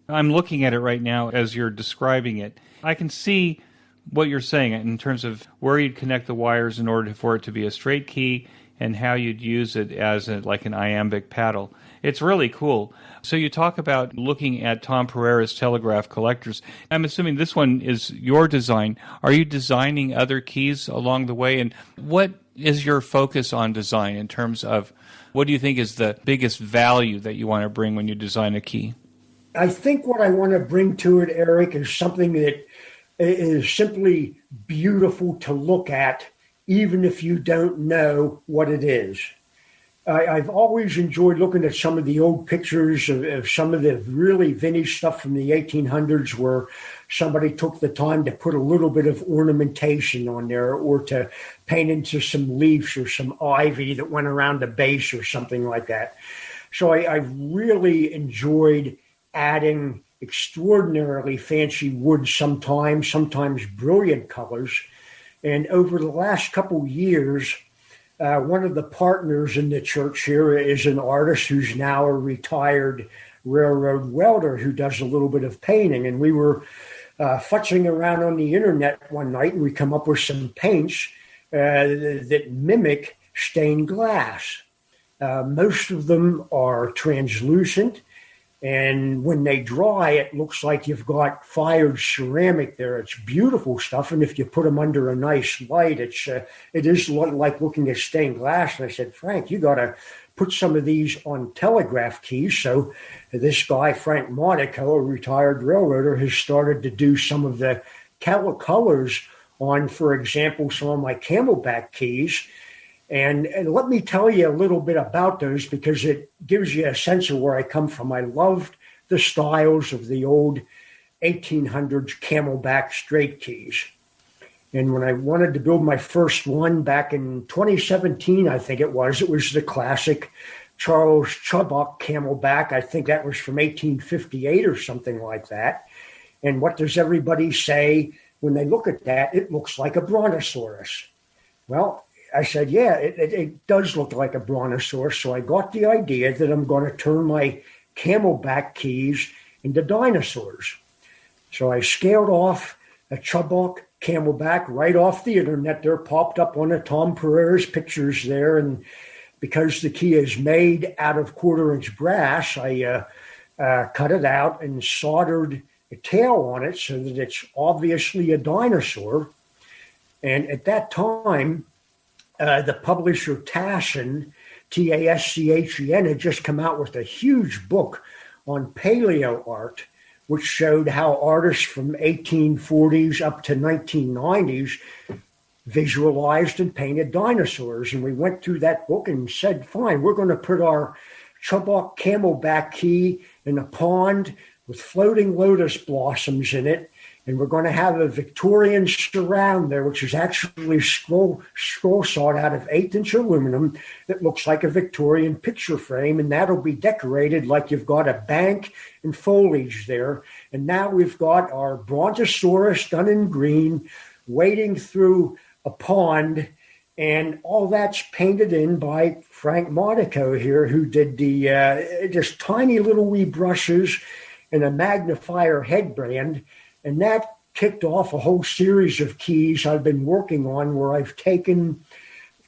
I'm looking at it right now as you're describing it. I can see what you're saying in terms of where you'd connect the wires in order for it to be a straight key and how you'd use it as like an iambic paddle. It's really cool. So you talk about looking at Tom Pereira's Telegraph Collectors. I'm assuming this one is your design. Are you designing other keys along the way? And what is your focus on design in terms of what do you think is the biggest value that you want to bring when you design a key? I think what I want to bring to it, Eric, is something that is simply beautiful to look at, even if you don't know what it is. I've always enjoyed looking at some of the old pictures of some of the really vintage stuff from the 1800s where somebody took the time to put a little bit of ornamentation on there or to paint into some leaves or some ivy that went around the base or something like that. So I've really enjoyed adding extraordinarily fancy wood sometimes brilliant colors. And over the last couple of years, one of the partners in the church here is an artist who's now a retired railroad welder who does a little bit of painting. And we were futzing around on the internet one night, and we come up with some paints that mimic stained glass. Most of them are translucent, And when they dry, it looks like you've got fired ceramic there. It's beautiful stuff. And if you put them under a nice light, it is like looking at stained glass. And I said, Frank, you got to put some of these on telegraph keys. So this guy, Frank Monaco, a retired railroader, has started to do some of the colors on, for example, some of my Camelback keys. And let me tell you a little bit about those because it gives you a sense of where I come from. I loved the styles of the old 1800s Camelback straight keys. And when I wanted to build my first one back in 2017, I think it was the classic Charles Chubbuck Camelback. I think that was from 1858 or something like that. And what does everybody say when they look at that? It looks like a brontosaurus. Well, I said, yeah, it does look like a brontosaurus. So I got the idea that I'm going to turn my Camelback keys into dinosaurs. So I scaled off a Chubbuck Camelback right off the internet. There popped up one of Tom Pereira's pictures there. And because the key is made out of 1/4-inch brass, I cut it out and soldered a tail on it so that it's obviously a dinosaur. And at that time, the publisher Taschen, Taschen, had just come out with a huge book on paleo art, which showed how artists from 1840s up to 1990s visualized and painted dinosaurs. And we went through that book and said, fine, we're going to put our Chubbuck Camelback key in a pond with floating lotus blossoms in it. And we're going to have a Victorian surround there, which is actually scroll sawed out of 1/8-inch aluminum that looks like a Victorian picture frame. And that'll be decorated like you've got a bank and foliage there. And now we've got our Brontosaurus done in green, wading through a pond. And all that's painted in by Frank Monaco here, who did the just tiny little wee brushes and a magnifier headband. And that kicked off a whole series of keys I've been working on where I've taken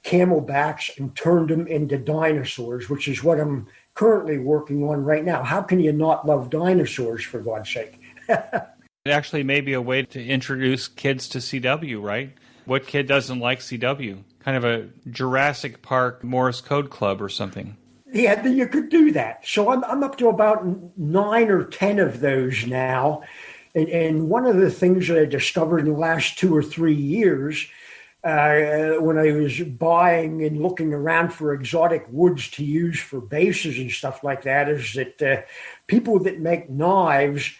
Camelbacks and turned them into dinosaurs, which is what I'm currently working on right now. How can you not love dinosaurs, for God's sake? It actually may be a way to introduce kids to CW, right? What kid doesn't like CW? Kind of a Jurassic Park Morse Code Club or something. Yeah, you could do that. So I'm up to about 9 or 10 of those now. And one of the things that I discovered in the last 2 or 3 years, when I was buying and looking around for exotic woods to use for bases and stuff like that, is that people that make knives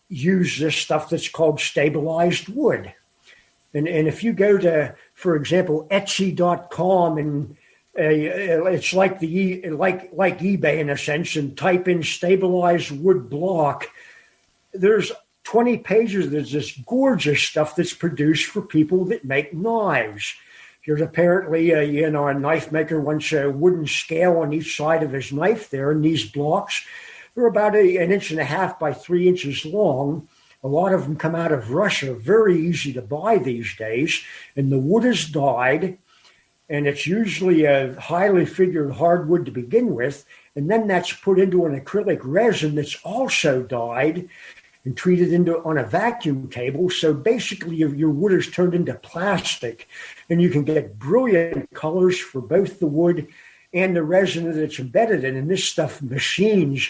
use this stuff that's called stabilized wood. And if you go to, for example, Etsy.com, and it's like like eBay in a sense, and type in stabilized wood block, there's 20 pages. There's this gorgeous stuff that's produced for people that make knives. There's apparently a knife maker wants a wooden scale on each side of his knife there, and these blocks, they're about 1.5 inches by 3 inches long. A lot of them come out of Russia, very easy to buy these days, and the wood is dyed, and it's usually a highly figured hardwood to begin with, and then that's put into an acrylic resin that's also dyed and treated on a vacuum table. So basically your wood is turned into plastic, and you can get brilliant colors for both the wood and the resin that it's embedded in. And this stuff machines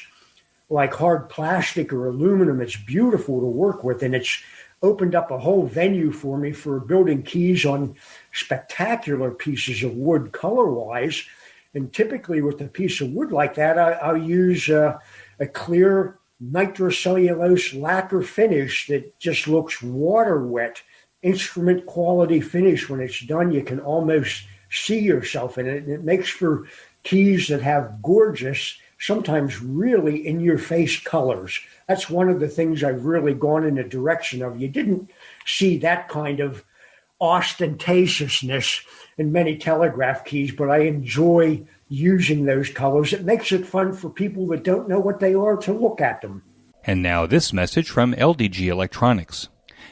like hard plastic or aluminum. It's beautiful to work with, and it's opened up a whole venue for me for building keys on spectacular pieces of wood color-wise. And typically with a piece of wood like that, I'll use a clear nitrocellulose lacquer finish that just looks water wet, instrument quality finish. When it's done, you can almost see yourself in it. And it makes for keys that have gorgeous, sometimes really in your face colors. That's one of the things I've really gone in the direction of. You didn't see that kind of ostentatiousness in many telegraph keys, but I enjoy using those colors. It makes it fun for people that don't know what they are to look at them. And now this message from LDG Electronics.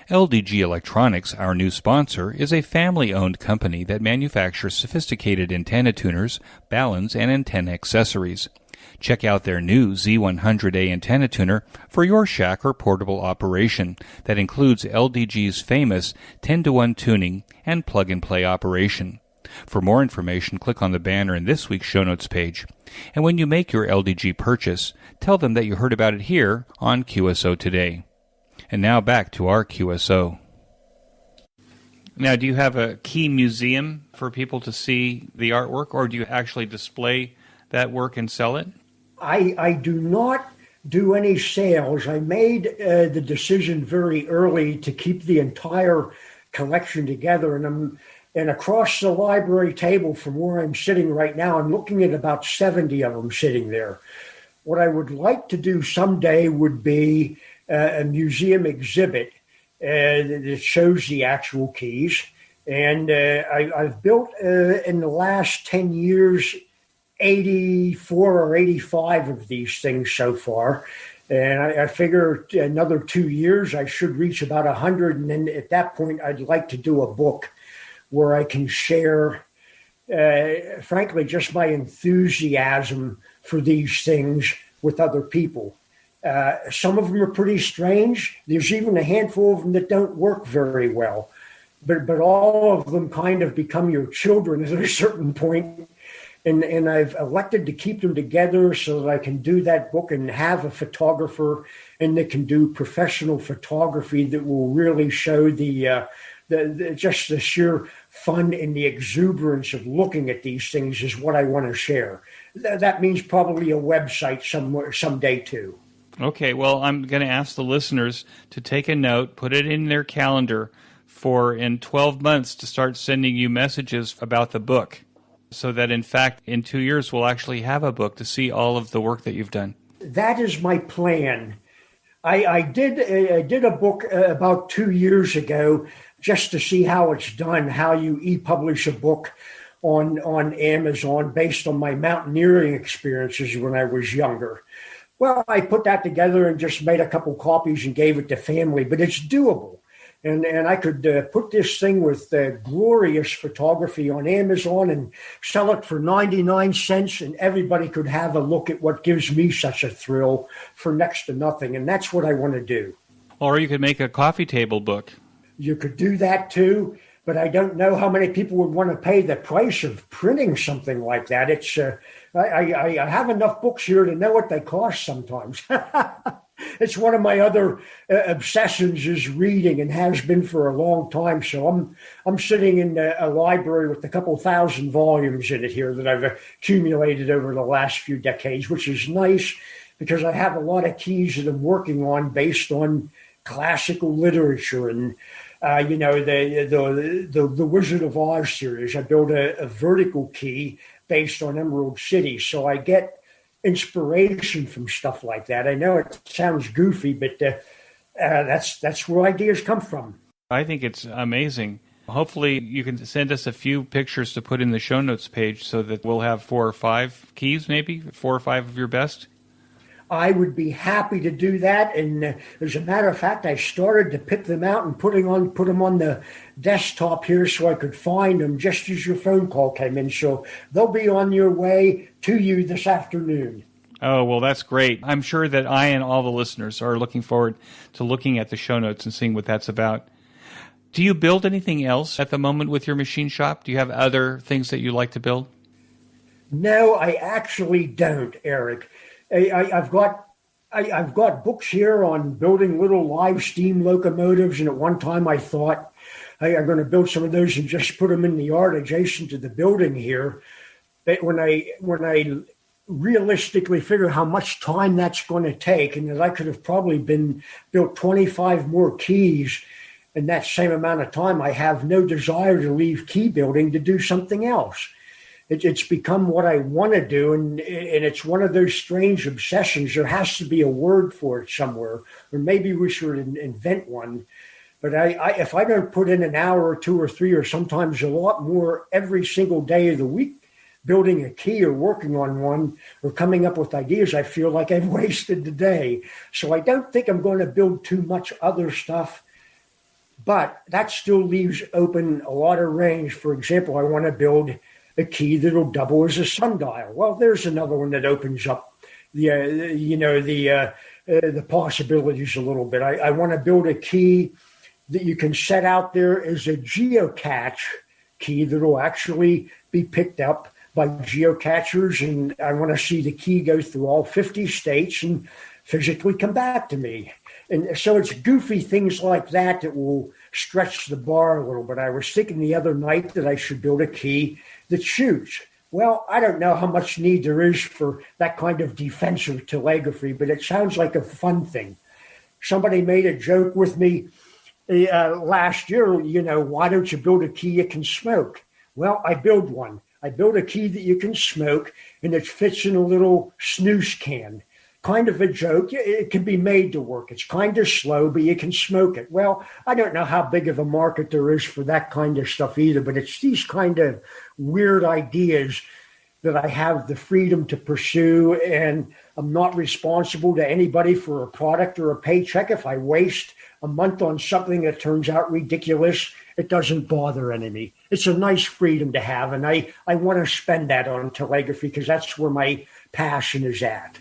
LDG Electronics, our new sponsor, is a family-owned company that manufactures sophisticated antenna tuners, balance, and antenna accessories. Check out their new Z100A antenna tuner for your shack or portable operation that includes LDG's famous 10-to-1 tuning and plug-and-play operation. For more information, click on the banner in this week's show notes page. And when you make your LDG purchase, tell them that you heard about it here on QSO Today. And now back to our QSO. Now, do you have a key museum for people to see the artwork, or do you actually display that work and sell it? I do not do any sales. I made the decision very early to keep the entire collection together, and across the library table from where I'm sitting right now, I'm looking at about 70 of them sitting there. What I would like to do someday would be a museum exhibit that shows the actual keys. And I've built in the last 10 years 84 or 85 of these things so far. And I figure another 2 years I should reach about 100. And then at that point, I'd like to do a book where I can share, frankly, just my enthusiasm for these things with other people. Some of them are pretty strange. There's even a handful of them that don't work very well. But all of them kind of become your children at a certain point. And I've elected to keep them together so that I can do that book and have a photographer and that can do professional photography that will really show the just the sheer fun and the exuberance of looking at these things is what I want to share. That means probably a website someday too. Okay, well, I'm going to ask the listeners to take a note, put it in their calendar for in 12 months to start sending you messages about the book, so that, in fact, in 2 years, we'll actually have a book to see all of the work that you've done. That is my plan. I did a book about 2 years ago just to see how it's done, how you e-publish a book on Amazon based on my mountaineering experiences when I was younger. Well, I put that together and just made a couple copies and gave it to family, but it's doable. And I could put this thing with glorious photography on Amazon and sell it for 99 cents, and everybody could have a look at what gives me such a thrill for next to nothing. And that's what I want to do. Or you could make a coffee table book. You could do that too, but I don't know how many people would want to pay the price of printing something like that. It's I have enough books here to know what they cost sometimes. It's one of my other obsessions is reading, and has been for a long time. So I'm sitting in a library with a couple thousand volumes in it here that I've accumulated over the last few decades, which is nice because I have a lot of keys that I'm working on based on classical literature and the Wizard of Oz series. I built a vertical key based on Emerald City, so I get inspiration from stuff like that. I know it sounds goofy, but that's where ideas come from. I think it's amazing. Hopefully you can send us a few pictures to put in the show notes page so that we'll have 4 or 5 keys, maybe 4 or 5 of your best. I would be happy to do that. And as a matter of fact, I started to pick them out and put them on the desktop here so I could find them just as your phone call came in. So they'll be on your way to you this afternoon. Oh, well, that's great. I'm sure that I and all the listeners are looking forward to looking at the show notes and seeing what that's about. Do you build anything else at the moment with your machine shop? Do you have other things that you like to build? No, I actually don't, Eric. I've got books here on building little live steam locomotives, and at one time I thought I'm going to build some of those and just put them in the yard adjacent to the building here. But when I realistically figure how much time that's going to take, and that I could have probably built 25 more keys in that same amount of time, I have no desire to leave key building to do something else. It's become what I want to do, and it's one of those strange obsessions. There has to be a word for it somewhere, or maybe we should invent one. But if I don't put in an hour or 2 or 3 or sometimes a lot more every single day of the week building a key or working on one or coming up with ideas, I feel like I've wasted the day. So I don't think I'm going to build too much other stuff, but that still leaves open a lot of range. For example, I want to build a key that'll double as a sundial. Well, there's another one that opens up the possibilities a little bit. I want to build a key that you can set out there as a geocache key that will actually be picked up by geocachers, and I want to see the key go through all 50 states and physically come back to me. And so it's goofy things like that that will stretch the bar a little bit. I was thinking the other night that I should build a key that shoots. Well, I don't know how much need there is for that kind of defensive telegraphy, but it sounds like a fun thing. Somebody made a joke with me last year, why don't you build a key you can smoke? Well, I build one. I build a key that you can smoke, and it fits in a little snooze can. Kind of a joke. It can be made to work. It's kind of slow, but you can smoke it. Well, I don't know how big of a market there is for that kind of stuff either, but it's these kind of weird ideas that I have the freedom to pursue, and I'm not responsible to anybody for a product or a paycheck. If I waste a month on something that turns out ridiculous, it doesn't bother me. It's a nice freedom to have, and I want to spend that on telegraphy because that's where my passion is at.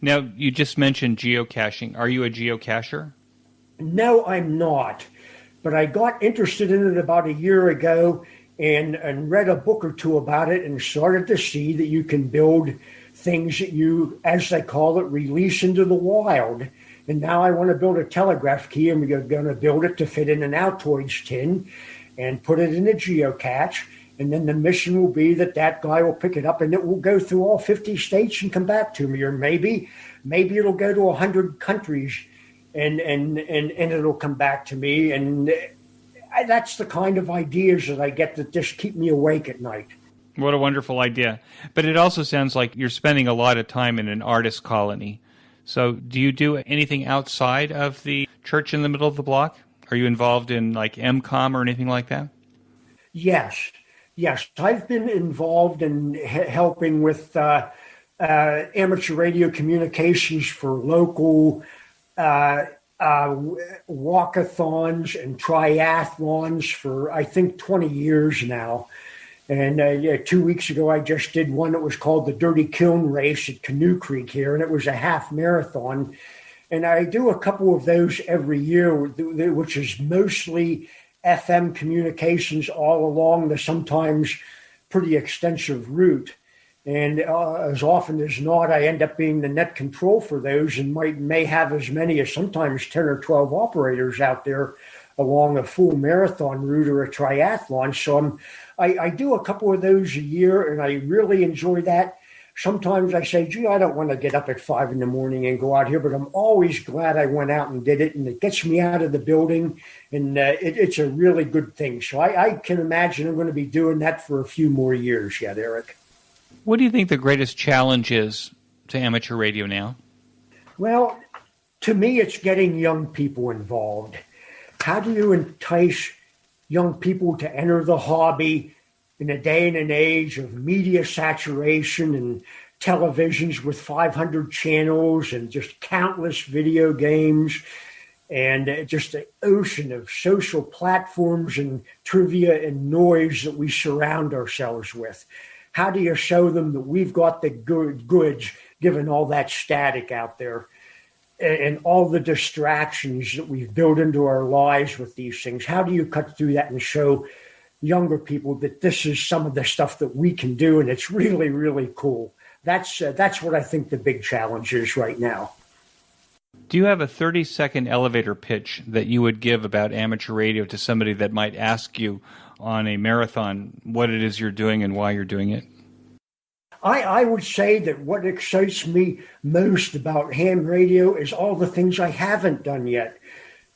Now, you just mentioned geocaching. Are you a geocacher? No, I'm not. But I got interested in it about a year ago and read a book or two about it and started to see that you can build things that you, as they call it, release into the wild. And now I want to build a telegraph key, and we're going to build it to fit in an Altoids tin and put it in a geocache. And then the mission will be that guy will pick it up and it will go through all 50 states and come back to me. Or maybe it'll go to 100 countries and it'll come back to me. And that's the kind of ideas that I get that just keep me awake at night. What a wonderful idea. But it also sounds like you're spending a lot of time in an artist colony. So do you do anything outside of the church in the middle of the block? Are you involved in like emcomm or anything like that? Yes, I've been involved in helping with amateur radio communications for local walkathons and triathlons for, I think, 20 years now. And 2 weeks ago, I just did one that was called the Dirty Kiln Race at Canoe Creek here, and it was a half marathon. And I do a couple of those every year, which is mostly FM communications all along the sometimes pretty extensive route. And as often as not, I end up being the net control for those and may have as many as sometimes 10 or 12 operators out there along a full marathon route or a triathlon. So I do a couple of those a year, and I really enjoy that. Sometimes I say, gee, I don't want to get up at 5 a.m. and go out here, but I'm always glad I went out and did it, and it gets me out of the building, and it's a really good thing. So I can imagine I'm going to be doing that for a few more years yet, Eric. What do you think the greatest challenge is to amateur radio now? Well, to me, it's getting young people involved. How do you entice young people to enter the hobby in a day and an age of media saturation and televisions with 500 channels and just countless video games and just an ocean of social platforms and trivia and noise that we surround ourselves with? How do you show them that we've got the goods given all that static out there and all the distractions that we've built into our lives with these things? How do you cut through that and show younger people that this is some of the stuff that we can do, and it's really, really cool? That's what I think the big challenge is right now. Do you have a 30-second elevator pitch that you would give about amateur radio to somebody that might ask you on a marathon what it is you're doing and why you're doing it? I would say that what excites me most about ham radio is all the things I haven't done yet.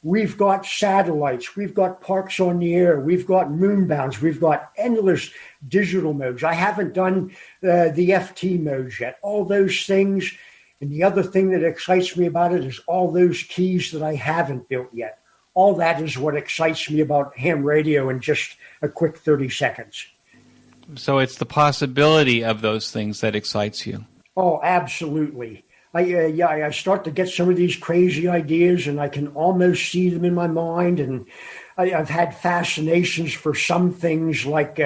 We've got satellites, we've got parks on the air, we've got moonbounds, we've got endless digital modes. I haven't done the FT modes yet. All those things, and the other thing that excites me about it is all those keys that I haven't built yet. All that is what excites me about ham radio in just a quick 30 seconds. So it's the possibility of those things that excites you. Oh, absolutely. I start to get some of these crazy ideas, and I can almost see them in my mind, and I've had fascinations for some things like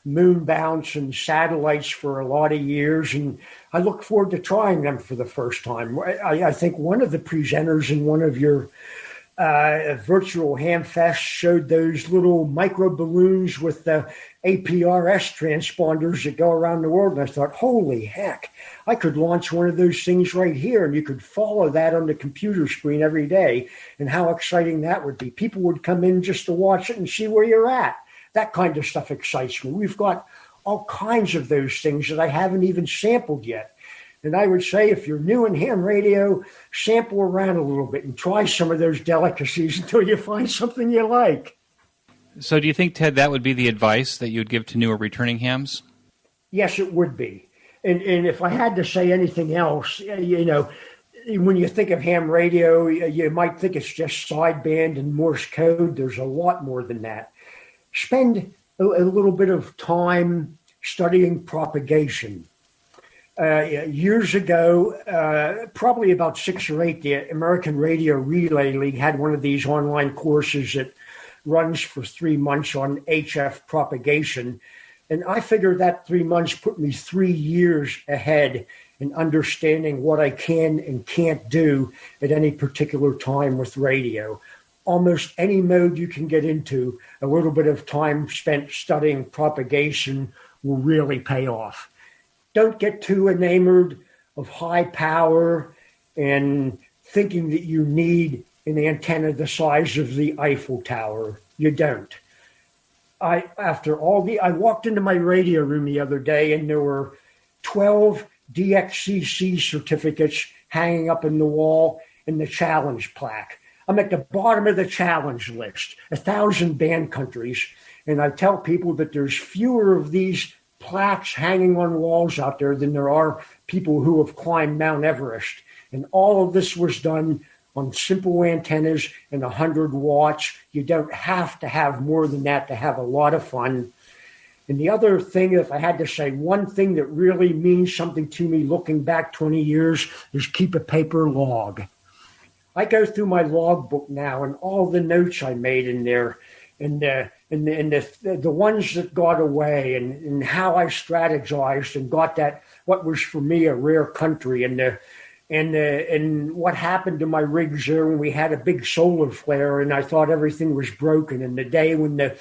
moonbounds and satellites for a lot of years, and I look forward to trying them for the first time. I think one of the presenters in one of your virtual hamfests showed those little micro balloons with the APRS transponders that go around the world, and I thought, holy heck, I could launch one of those things right here, and you could follow that on the computer screen every day, and how exciting that would be. People would come in just to watch it and see where you're at. That kind of stuff excites me. We've got all kinds of those things that I haven't even sampled yet. And I would say if you're new in ham radio, sample around a little bit and try some of those delicacies until you find something you like. So do you think, Ted, that would be the advice that you would give to new or returning hams? Yes, it would be. And if I had to say anything else, when you think of ham radio, you might think it's just sideband and Morse code. There's a lot more than that. Spend a little bit of time studying propagation. Years ago, probably about 6 or 8, the American Radio Relay League had one of these online courses that runs for 3 months on HF propagation. And I figured that 3 months put me 3 years ahead in understanding what I can and can't do at any particular time with radio. Almost any mode you can get into, a little bit of time spent studying propagation will really pay off. Don't get too enamored of high power and thinking that you need an antenna the size of the Eiffel Tower. You don't. I walked into my radio room the other day and there were 12 DXCC certificates hanging up in the wall and the challenge plaque. I'm at the bottom of the challenge list, 1,000 band countries. And I tell people that there's fewer of these plaques hanging on walls out there than there are people who have climbed Mount Everest. And all of this was done on simple antennas and 100 watts. You don't have to have more than that to have a lot of fun. And the other thing, if I had to say one thing that really means something to me looking back 20 years, is keep a paper log. I go through my logbook now and all the notes I made in there and the ones that got away and how I strategized and got that, what was for me a rare country, and what happened to my rigs there when we had a big solar flare and I thought everything was broken, and the day when the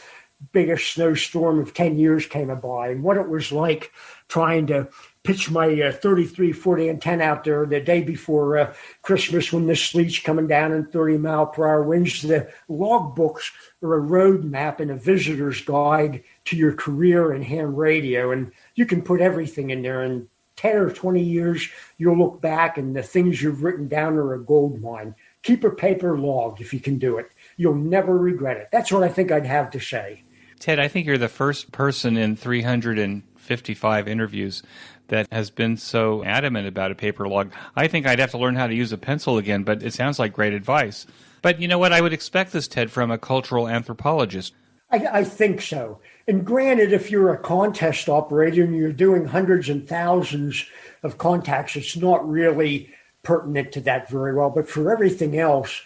biggest snowstorm of 10 years came by, and what it was like trying to pitch my 33-foot antenna out there the day before Christmas when the sleet's coming down in 30-mile-per-hour winds. The logbooks are a road map and a visitor's guide to your career in ham radio, and you can put everything in there. In 10 or 20 years, you'll look back and the things you've written down are a gold mine. Keep a paper log if you can do it. You'll never regret it. That's what I think I'd have to say. Ted, I think you're the first person in 355 interviews that has been so adamant about a paper log. I think I'd have to learn how to use a pencil again, but it sounds like great advice. But you know what? I would expect this, Ted, from a cultural anthropologist. I think so. And granted, if you're a contest operator and you're doing hundreds and thousands of contacts, it's not really pertinent to that very well. But for everything else,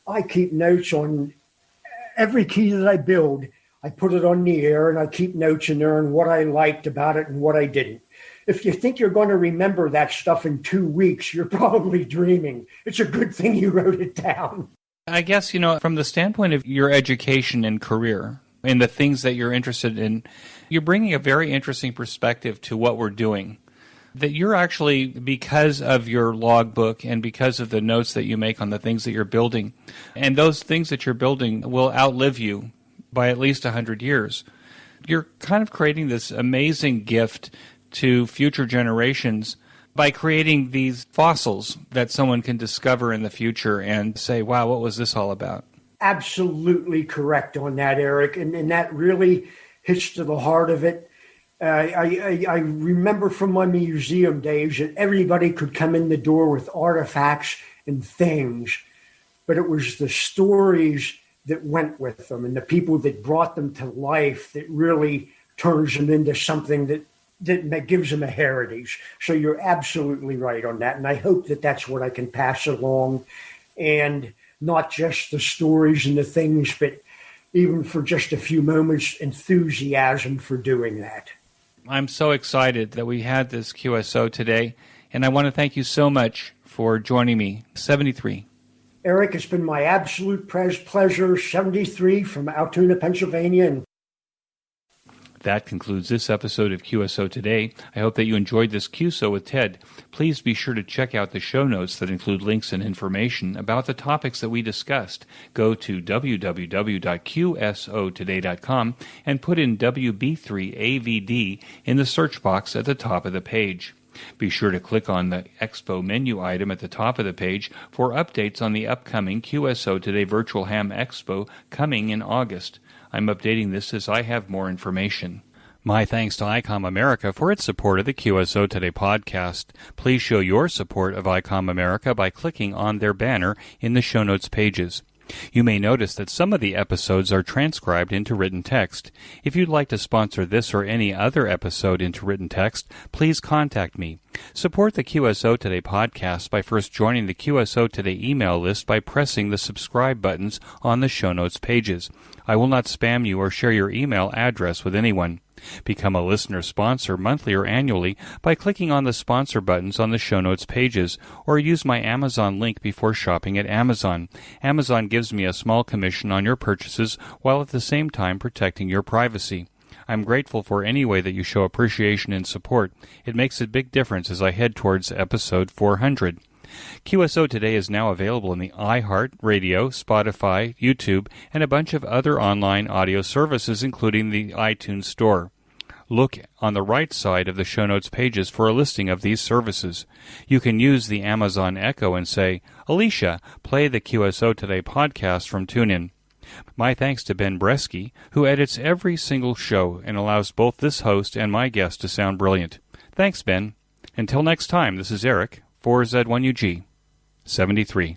I keep notes on every key that I build. I put it on the air and I keep notes in there on what I liked about it and what I didn't. If you think you're going to remember that stuff in 2 weeks, you're probably dreaming. It's a good thing you wrote it down. I guess, from the standpoint of your education and career and the things that you're interested in, you're bringing a very interesting perspective to what we're doing. That you're actually, because of your logbook and because of the notes that you make on the things that you're building, and those things that you're building will outlive you by at least 100 years. You're kind of creating this amazing gift to future generations by creating these fossils that someone can discover in the future and say, wow, what was this all about? Absolutely correct on that, Eric. And that really hits to the heart of it. I remember from my museum days that everybody could come in the door with artifacts and things, but it was the stories that went with them and the people that brought them to life that really turns them into something that gives them a heritage. So you're absolutely right on that. And I hope that that's what I can pass along, and not just the stories and the things, but even for just a few moments, enthusiasm for doing that. I'm so excited that we had this QSO today, and I want to thank you so much for joining me. 73. Eric, it's been my absolute pleasure. 73 from Altoona, Pennsylvania. And that concludes this episode of QSO Today. I hope that you enjoyed this QSO with Ted. Please be sure to check out the show notes that include links and information about the topics that we discussed. Go to www.qsotoday.com and put in WB3AVD in the search box at the top of the page. Be sure to click on the Expo menu item at the top of the page for updates on the upcoming QSO Today Virtual Ham Expo coming in August. I'm updating this as I have more information. My thanks to Icom America for its support of the QSO Today podcast. Please show your support of Icom America by clicking on their banner in the show notes pages. You may notice that some of the episodes are transcribed into written text. If you'd like to sponsor this or any other episode into written text, please contact me. Support the QSO Today podcast by first joining the QSO Today email list by pressing the subscribe buttons on the show notes pages. I will not spam you or share your email address with anyone. Become a listener sponsor monthly or annually by clicking on the sponsor buttons on the show notes pages, or use my Amazon link before shopping at Amazon. Amazon gives me a small commission on your purchases while at the same time protecting your privacy. I'm grateful for any way that you show appreciation and support. It makes a big difference as I head towards episode 400. QSO Today is now available in the iHeart Radio, Spotify, YouTube, and a bunch of other online audio services, including the iTunes Store. Look on the right side of the show notes pages for a listing of these services. You can use the Amazon Echo and say, "Alicia, play the QSO Today podcast from TuneIn." My thanks to Ben Bresky, who edits every single show and allows both this host and my guest to sound brilliant. Thanks, Ben. Until next time, this is Eric, 4Z1UG, 73.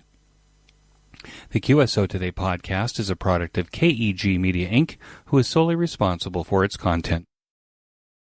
The QSO Today podcast is a product of KEG Media Inc., who is solely responsible for its content.